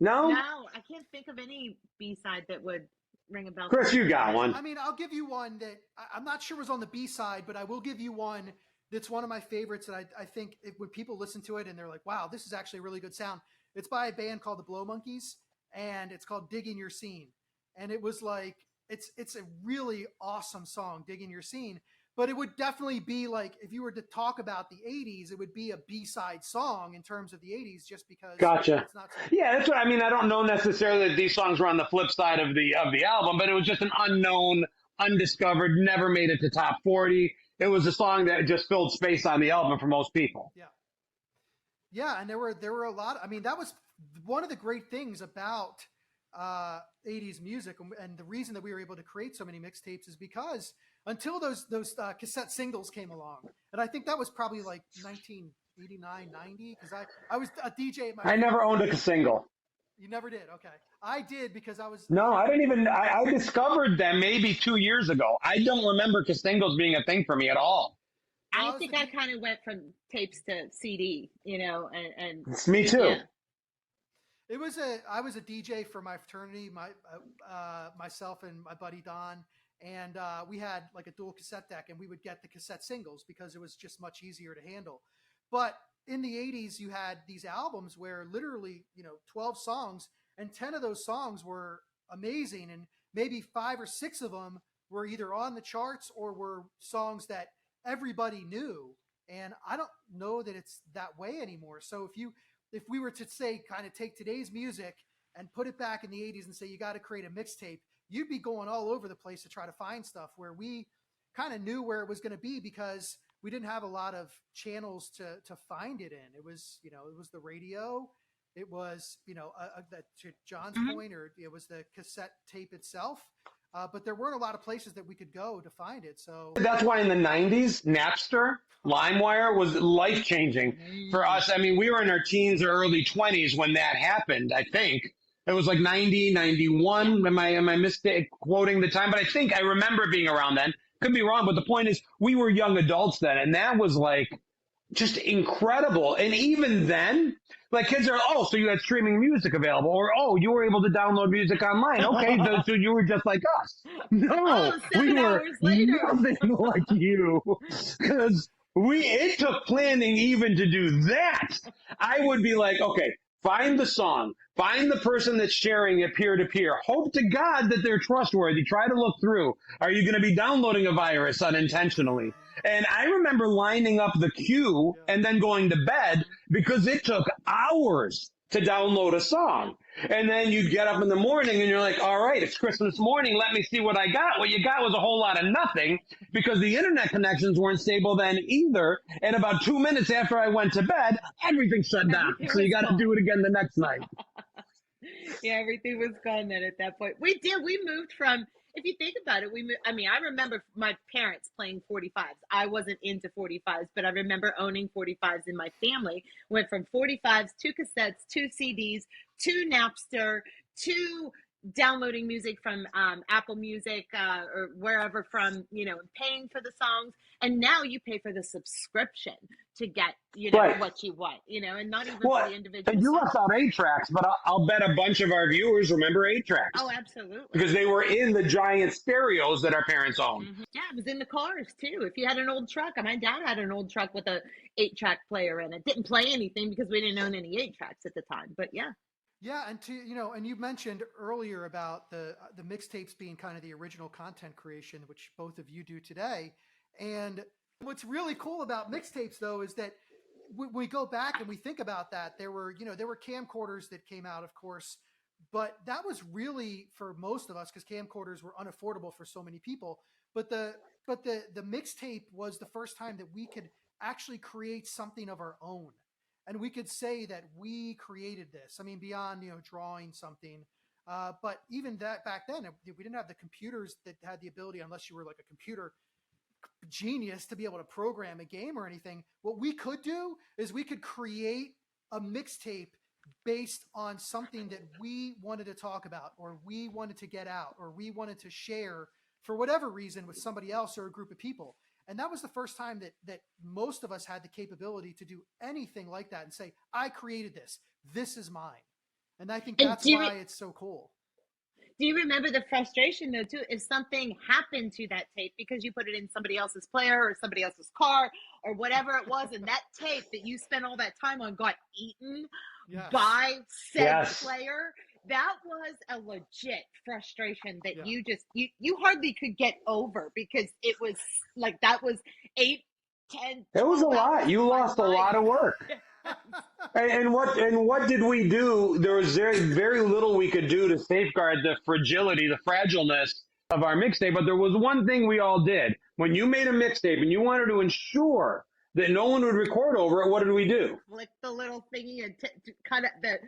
No, I can't think of any B-side that would ring a bell. Chris, you got one. I mean, I'll give you one that I'm not sure was on the B-side, but I will give you one that's one of my favorites that I think when people listen to it and they're like, wow, this is actually a really good sound. It's by a band called the Blow Monkeys, and it's called Digging Your Scene. And it was like, it's a really awesome song, Digging Your Scene. But it would definitely be like, if you were to talk about the 80s, it would be a B-side song in terms of the 80s, just because Gotcha. It's not yeah, that's what I mean. I don't know necessarily that these songs were on the flip side of the album, but it was just an unknown, undiscovered, never made it to top 40. It was a song that just filled space on the album for most people. Yeah. Yeah, and there were a lot. I mean, that was one of the great things about 80s music, and the reason that we were able to create so many mixtapes is because until those cassette singles came along, and I think that was probably like 1989, 90, because I was a DJ at my. I never owned a single. You never did? Okay. I did, because I was. No, I didn't even. I discovered them maybe 2 years ago. I don't remember singles being a thing for me at all. I think I kind of went from tapes to CD, and it's me too. Yeah. I was a DJ for my fraternity, myself and my buddy Don, and we had like a dual cassette deck, and we would get the cassette singles because it was just much easier to handle. But in the 80s, you had these albums where literally, 12 songs, and 10 of those songs were amazing, and maybe 5 or 6 of them were either on the charts or were songs that everybody knew. And I don't know that it's that way anymore. So if we were to say, kind of take today's music and put it back in the 80s and say, you got to create a mixtape, you'd be going all over the place to try to find stuff, where we kind of knew where it was going to be because we didn't have a lot of channels to find it in. It was, it was the radio. It was, to John's point, or it was the cassette tape itself. But there weren't a lot of places that we could go to find it. So that's why in the 90s, Napster LimeWire was life changing for us. I mean, we were in our teens or early 20s when that happened, I think. It was like 90, 91. Am I misquoting the time? But I remember being around then. Could be wrong, but the point is we were young adults then, and that was like just incredible. And even then, like kids are, oh, so you had streaming music available, or oh, you were able to download music online. Okay, so you were just like us. No, we were nothing like you, because it took planning even to do that. I would be like, okay, find the song, find the person that's sharing it peer to peer. Hope to God that they're trustworthy. Try to look through. Are you going to be downloading a virus unintentionally? And I remember lining up the queue and then going to bed because it took hours to download a song. And then you'd get up in the morning and you're like, all right, it's Christmas morning. Let me see what I got. What you got was a whole lot of nothing because the internet connections weren't stable then either. And about 2 minutes after I went to bed, everything shut down. So you got to do it again the next night. Yeah, everything was gone then at that point. We moved from, if you think about it, I remember my parents playing 45s. I wasn't into 45s, but I remember owning 45s in my family. Went from 45s to cassettes to CDs to Napster to downloading music from Apple Music or wherever from, and paying for the songs. And now you pay for the subscription to get, right. what you want, and not even for the individual. And you left out 8-tracks, but I'll bet a bunch of our viewers remember 8-tracks. Oh, absolutely. Because they were in the giant stereos that our parents owned. Mm-hmm. Yeah, it was in the cars too. If you had an old truck, my dad had an old truck with a 8-track player in it. Didn't play anything because we didn't own any 8-tracks at the time, but yeah. Yeah, and and you mentioned earlier about the mixtapes being kind of the original content creation, which both of you do today. And what's really cool about mixtapes, though, is that when we go back and we think about that, there were camcorders that came out, of course, but that was really for most of us because camcorders were unaffordable for so many people. But the mixtape was the first time that we could actually create something of our own. And we could say that we created this. I mean, beyond, drawing something. But even that back then, we didn't have the computers that had the ability, unless you were like a computer genius, to be able to program a game or anything. What we could do is we could create a mixtape based on something that we wanted to talk about, or we wanted to get out, or we wanted to share for whatever reason with somebody else or a group of people. And that was the first time that most of us had the capability to do anything like that and say, I created this. This is mine. And I think that's why it's so cool. Do you remember the frustration, though, too, if something happened to that tape because you put it in somebody else's player or somebody else's car or whatever it was, and that tape that you spent all that time on got eaten by said player? That was a legit frustration that you hardly could get over because it was like that was 8, 10. It was a lot. You lost a lot of work. And what did we do? There was very, very little we could do to safeguard the fragility, the fragileness of our mixtape. But there was one thing we all did. When you made a mixtape and you wanted to ensure that no one would record over it, what did we do? Flick the little thingy and cut it.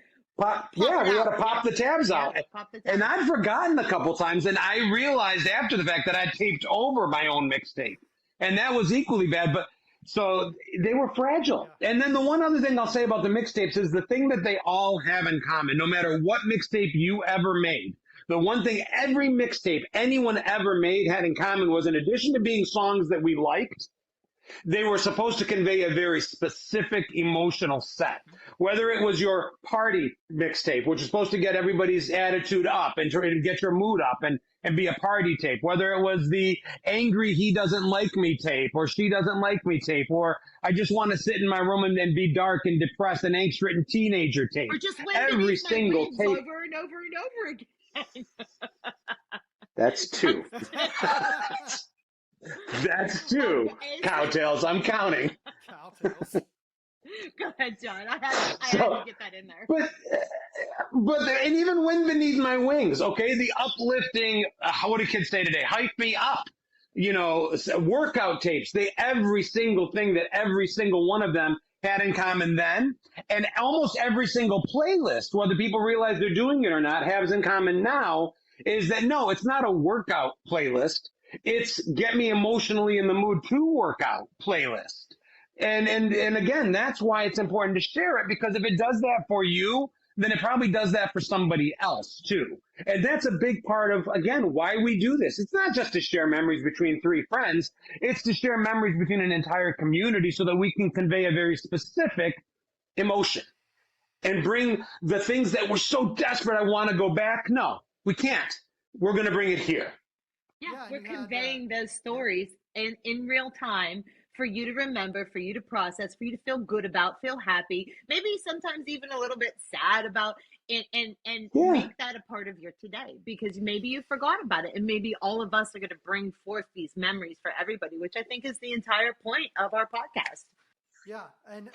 We had to pop the tabs out. And I'd forgotten a couple times, and I realized after the fact that I taped over my own mixtape. And that was equally bad, but so they were fragile. And then the one other thing I'll say about the mixtapes is the thing that they all have in common, no matter what mixtape you ever made, the one thing every mixtape anyone ever made had in common was, in addition to being songs that we liked, they were supposed to convey a very specific emotional set. Whether it was your party mixtape, which is supposed to get everybody's attitude up and try to get your mood up and be a party tape. Whether it was the angry he doesn't like me tape, or she doesn't like me tape, or I just want to sit in my room and be dark and depressed and angst-ridden teenager tape. Or just every single tape over and over and over again. That's 2. That's 2. Cowtails, I'm counting. Cowtails. Go ahead, John. I had to get that in there. But and even Wind Beneath My Wings, okay? The uplifting, what do kids say today? Hype me up. Workout tapes. Every single thing that every single one of them had in common then, and almost every single playlist, whether people realize they're doing it or not, has in common now, is that no, it's not a workout playlist. It's get me emotionally in the mood to work out playlist. And again, that's why it's important to share it, because if it does that for you, then it probably does that for somebody else too. And that's a big part of, again, why we do this. It's not just to share memories between three friends. It's to share memories between an entire community so that we can convey a very specific emotion and bring the things that we're so desperate, I want to go back. No, we can't. We're going to bring it here. Yeah, we're conveying those stories in real time for you to remember, for you to process, for you to feel good about, feel happy, maybe sometimes even a little bit sad about, and make that a part of your today, because maybe you forgot about it, and maybe all of us are going to bring forth these memories for everybody, which I think is the entire point of our podcast. Yeah, and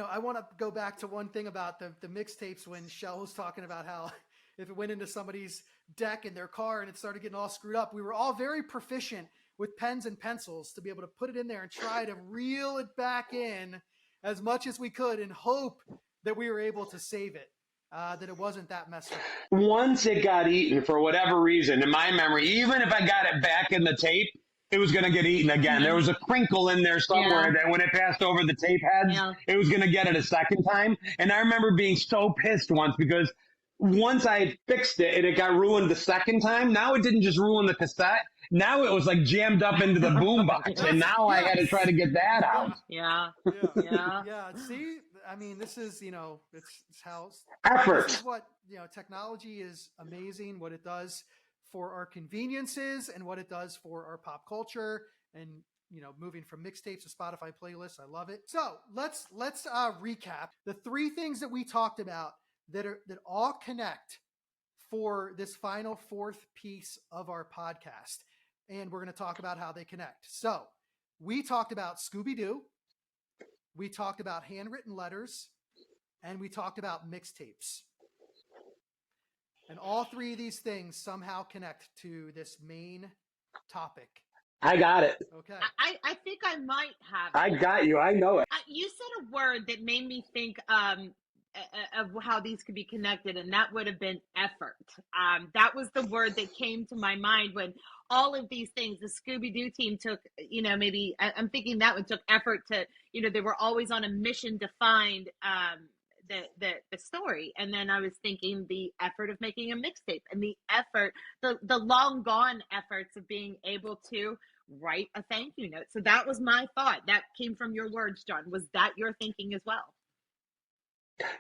I want to go back to one thing about the mixtapes when Chelle was talking about how if it went into somebody's deck in their car and it started getting all screwed up, we were all very proficient with pens and pencils to be able to put it in there and try to reel it back in as much as we could and hope that we were able to save it, that it wasn't that messed up. Once it got eaten for whatever reason, in my memory, even if I got it back in the tape, it was going to get eaten again. There was a crinkle in there somewhere that when it passed over the tape heads, it was going to get it a second time. And I remember being so pissed once because once I had fixed it and it got ruined the second time, now it didn't just ruin the cassette. Now it was like jammed up into the boombox, and now I had to try to get that out. Yeah. See, I mean, this is, it's how effort. This is what, technology is amazing, what it does for our conveniences and what it does for our pop culture, and moving from mixtapes to Spotify playlists. I love it. So let's recap the three things that we talked about that all connect for this final fourth piece of our podcast. And we're going to talk about how they connect. So we talked about Scooby-Doo, we talked about handwritten letters, and we talked about mixtapes. And all three of these things somehow connect to this main topic. I got it. Okay. I think I might have it. I got you. I know it. You said a word that made me think of how these could be connected, and that would have been effort. That was the word that came to my mind when all of these things, the Scooby-Doo team took, maybe I'm thinking that one took effort to, they were always on a mission to find the story. And then I was thinking the effort of making a mixtape and the effort, the long gone efforts of being able to write a thank you note. So that was my thought. That came from your words, John. Was that your thinking as well?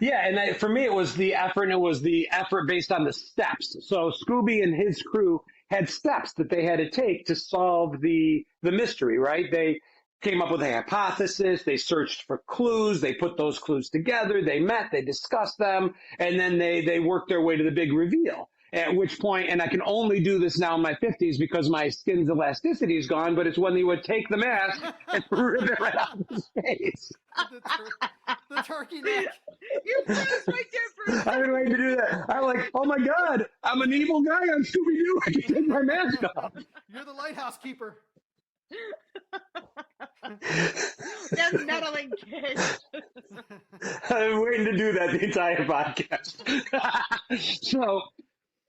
Yeah, and for me, it was the effort, and it was the effort based on the steps. So Scooby and his crew had steps that they had to take to solve the mystery, right? They came up with a hypothesis, they searched for clues, they put those clues together, they met, they discussed them, and then they worked their way to the big reveal. At which point, and I can only do this now in my 50s because my skin's elasticity is gone, but it's when they would take the mask and rip it right out of his face. The turkey neck. You froze right there for a second. I've been waiting to do that. I'm like, oh my God, I'm an evil guy on Scooby-Doo. I can take my mask off. You're the lighthouse keeper. That's meddling kids. I've been waiting to do that the entire podcast. So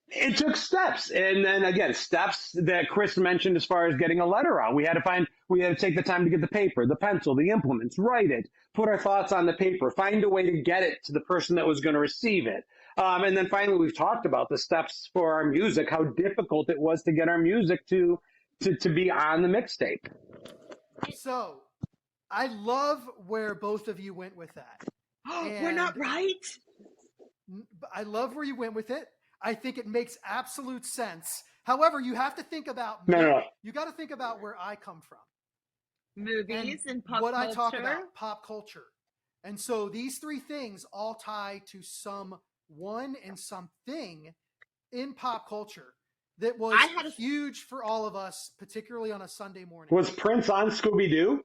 it took steps. And then again, steps that Chris mentioned as far as getting a letter out. We had to take the time to get the paper, the pencil, the implements, write it, put our thoughts on the paper, find a way to get it to the person that was going to receive it. And then finally, we've talked about the steps for our music, how difficult it was to get our music to be on the mixtape. So I love where both of you went with that. We're not right. I love where you went with it. I think it makes absolute sense. However, you have to think about No. You got to think about where I come from. Movies and pop what culture. I talk about, pop culture. And so these three things all tie to someone and something in pop culture that was huge for all of us, particularly on a Sunday morning. Was Prince on Scooby-Doo?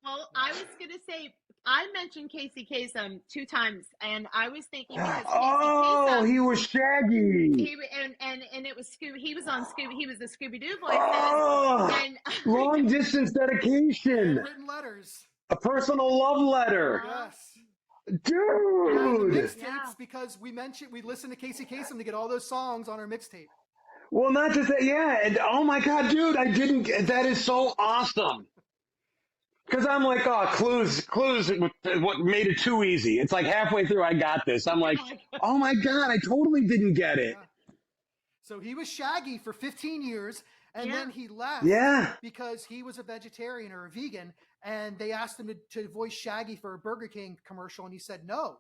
Well, I was going to say, I mentioned Casey Kasem 2 times, and I was thinking because Casey Kasem, he was Shaggy. And it was Scooby. He was on Scooby. He was the Scooby-Doo voice. Long distance dedication. Handwritten letters. A personal love letter. Yes. Dude. Mixtapes, because we listened to Casey Kasem to get all those songs on our mixtape. Well, not just that, yeah. And oh my God, dude, that is so awesome. Because I'm like, oh, Clews, what made it too easy. It's like halfway through, I got this. I'm like, oh my God, I totally didn't get it. Yeah. So he was Shaggy for 15 years, and then he left Yeah. because he was a vegetarian or a vegan, and they asked him to voice Shaggy for a Burger King commercial, and he said no.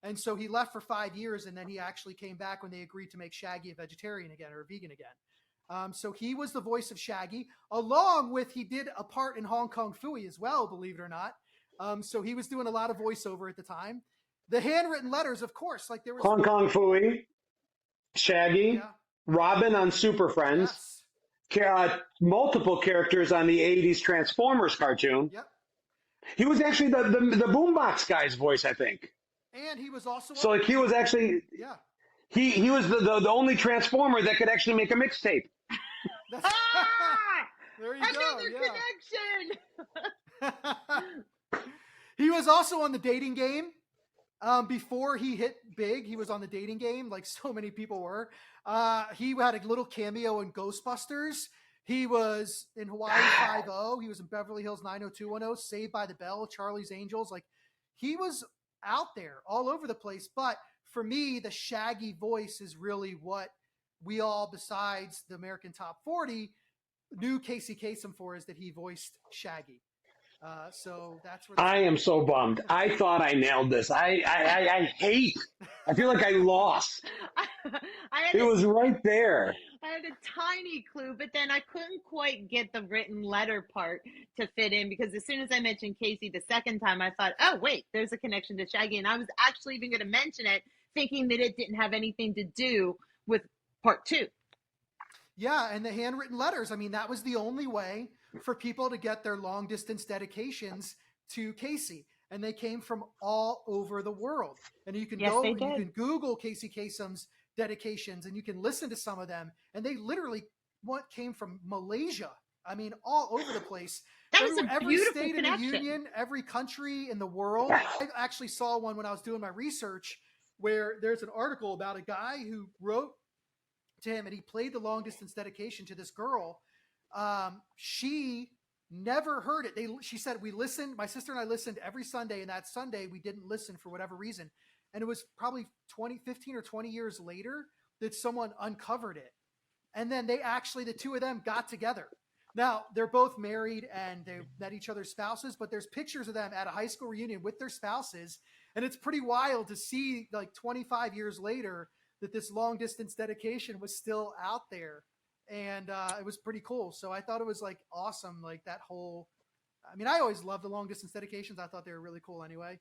And so he left for 5 years, and then he actually came back when they agreed to make Shaggy a vegetarian again or a vegan again. So he was the voice of Shaggy, along with he did a part in Hong Kong Phooey as well, believe it or not. So he was doing a lot of voiceover at the time. The handwritten letters, of course, like there was Hong Kong Phooey, Shaggy, Robin on Super Friends, multiple characters on the 80s Transformers cartoon. Yep. He was actually the Boombox guy's voice, I think. And he was also so like he was actually he was the only Transformer that could actually make a mixtape. There you Another connection. He was also on the dating game. Before he hit big, he was on the dating game, like so many people were. He had a little cameo in Ghostbusters. He was in Hawaii Five-0. He was in Beverly Hills 90210, Saved by the Bell, Charlie's Angels. Like he was out there all over the place. But for me, the Shaggy voice is really what we all, besides the American Top 40, knew Casey Kasem for, is that he voiced Shaggy. So that's where I am so bummed. I thought I nailed this. I feel like I lost. It was right there. I had a tiny clue, but then I couldn't quite get the written letter part to fit in, because as soon as I mentioned Casey the second time, I thought, oh, wait, there's a connection to Shaggy. And I was actually even going to mention it, thinking that it didn't have anything to do with part 2. Yeah, and the handwritten letters, I mean, that was the only way for people to get their long distance dedications to Casey. And they came from all over the world. And you can you can Google Casey Kasem's dedications, and you can listen to some of them. And they literally came from Malaysia. I mean, all over the place. That was every state in the union, every country in the world. I actually saw one when I was doing my research, where there's an article about a guy who wrote to him, and he played the long distance dedication to this girl. She never heard it. She said, we listened, my sister and I listened every Sunday, and that Sunday we didn't listen for whatever reason. And it was probably 15 or 20 years later that someone uncovered it. And then the two of them got together. Now, they're both married and they met each other's spouses, but there's pictures of them at a high school reunion with their spouses. And it's pretty wild to see, like 25 years later, that this long distance dedication was still out there. And it was pretty cool. So I thought it was like awesome. Like that whole, I mean, I always loved the long distance dedications. I thought they were really cool anyway.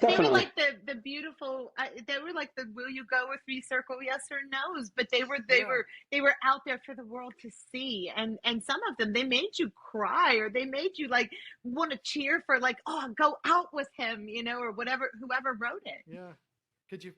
They were like the beautiful. They were like the "Will you go with me?" circle, yes or no's. But they were out there for the world to see. And some of them, they made you cry, or they made you like want to cheer for, like, oh, go out with him, or whatever. Whoever wrote it. Yeah.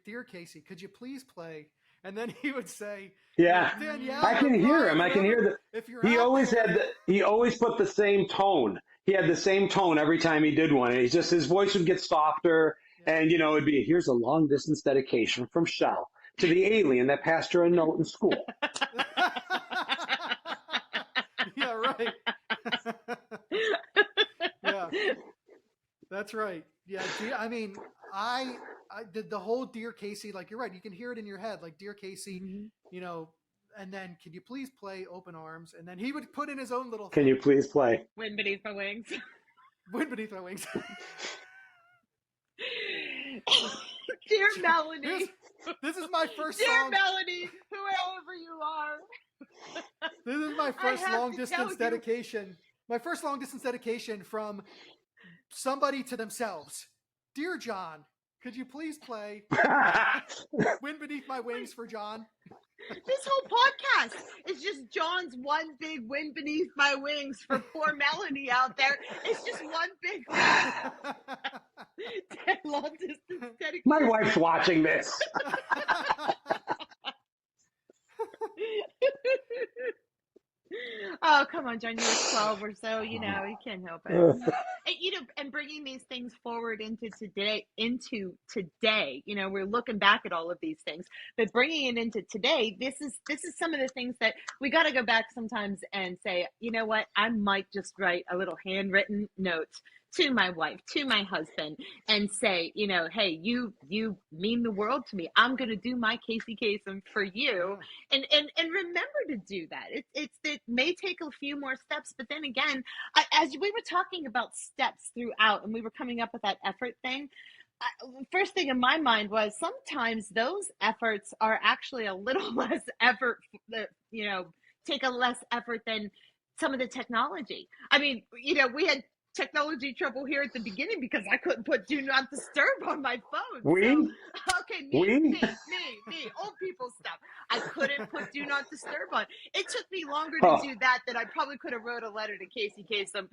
Dear Casey, could you please play? And then he would say, yeah, Danielle, I can hear him. I can hear he always put the same tone. He had the same tone every time he did one. And his voice would get softer, and it'd be, here's a long distance dedication from Chelle to the alien that passed her a note in school. Yeah, right. Yeah, that's right. Yeah, I mean, I did the whole Dear Casey, like, you're right, you can hear it in your head, like, Dear Casey, and then, can you please play Open Arms? And then he would put in his own little Can you please play Wind Beneath My Wings? Wind Beneath My Wings. Dear Melanie. This is my first Dear song. Melanie, whoever you are. This is my first long distance dedication. My first long distance dedication from somebody to themselves. Dear John, could you please play Wind Beneath My Wings for John? This whole podcast is just John's one big wind beneath my wings for poor Melanie out there. It's just one big long distance dedication. My wife's watching this. Oh, come on, John. You were 12 or so. You can't help it. And bringing these things forward into today. You know, we're looking back at all of these things, but bringing it into today, this is some of the things that we got to go back sometimes and say, you know what, I might just write a little handwritten note to my wife, to my husband, and say, you know, hey, you mean the world to me. I'm going to do my Casey Kasem for you. And remember to do that. It may take a few more steps, but then again, as we were talking about steps throughout and we were coming up with that effort thing, first thing in my mind was sometimes those efforts are actually a little less effort, you know, take a less effort than some of the technology. I mean, you know, we had technology trouble here at the beginning because I couldn't put do not disturb on my phone. Me, old people stuff. I couldn't put do not disturb on. It took me longer to do that than I probably could have wrote a letter to Casey Kasem,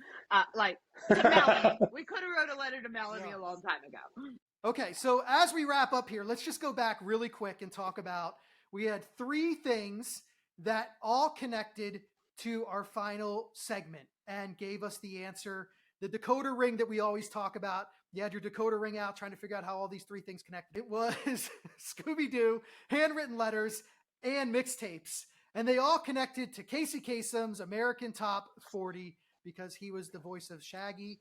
like to Melanie. We could have wrote a letter to Melanie a long time ago. Okay, so as we wrap up here, let's just go back really quick and talk about, we had 3 things that all connected to our final segment and gave us the answer. The decoder ring that we always talk about. You had your decoder ring out trying to figure out how all these 3 things connected. It was Scooby-Doo, handwritten letters, and mixtapes. And they all connected to Casey Kasem's American Top 40 because he was the voice of Shaggy.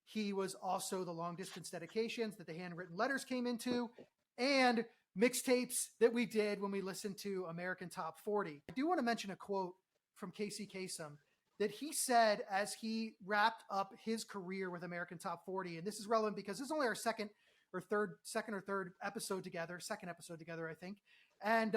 He was also the long distance dedications that the handwritten letters came into, and mixtapes that we did when we listened to American Top 40. I do want to mention a quote from Casey Kasem that he said as he wrapped up his career with American Top 40. And this is relevant because this is only our second or third episode together, I think. And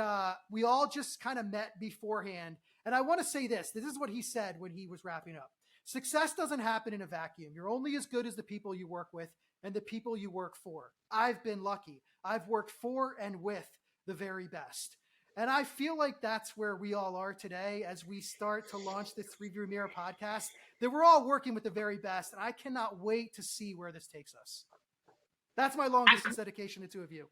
we all just kind of met beforehand. And I want to say this is what he said when he was wrapping up. Success doesn't happen in a vacuum. You're only as good as the people you work with and the people you work for. I've been lucky. I've worked for and with the very best. And I feel like that's where we all are today as we start to launch this Review Mirror podcast, that we're all working with the very best. And I cannot wait to see where this takes us. That's my long distance dedication to 2 of you.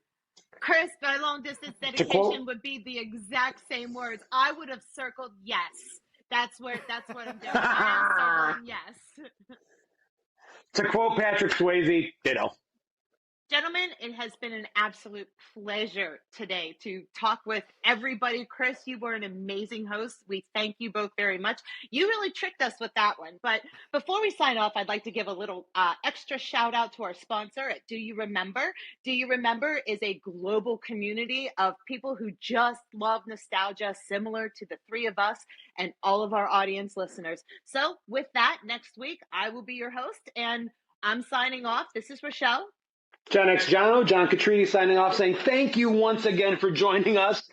Chris, my long distance dedication would be the exact same words. I would have circled yes. That's what I'm doing. I am circling yes. To quote Patrick Swayze, ditto. Gentlemen, it has been an absolute pleasure today to talk with everybody. Chris, you were an amazing host. We thank you both very much. You really tricked us with that one. But before we sign off, I'd like to give a little extra shout out to our sponsor at Do You Remember? Do You Remember is a global community of people who just love nostalgia, similar to the 3 of us and all of our audience listeners. So with that, next week, I will be your host, and I'm signing off. This is Rochelle. John John Catrini signing off, saying thank you once again for joining us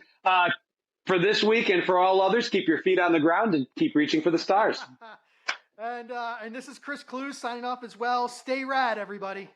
for this week and for all others. Keep your feet on the ground and keep reaching for the stars. And this is Chris Clews signing off as well. Stay rad, everybody.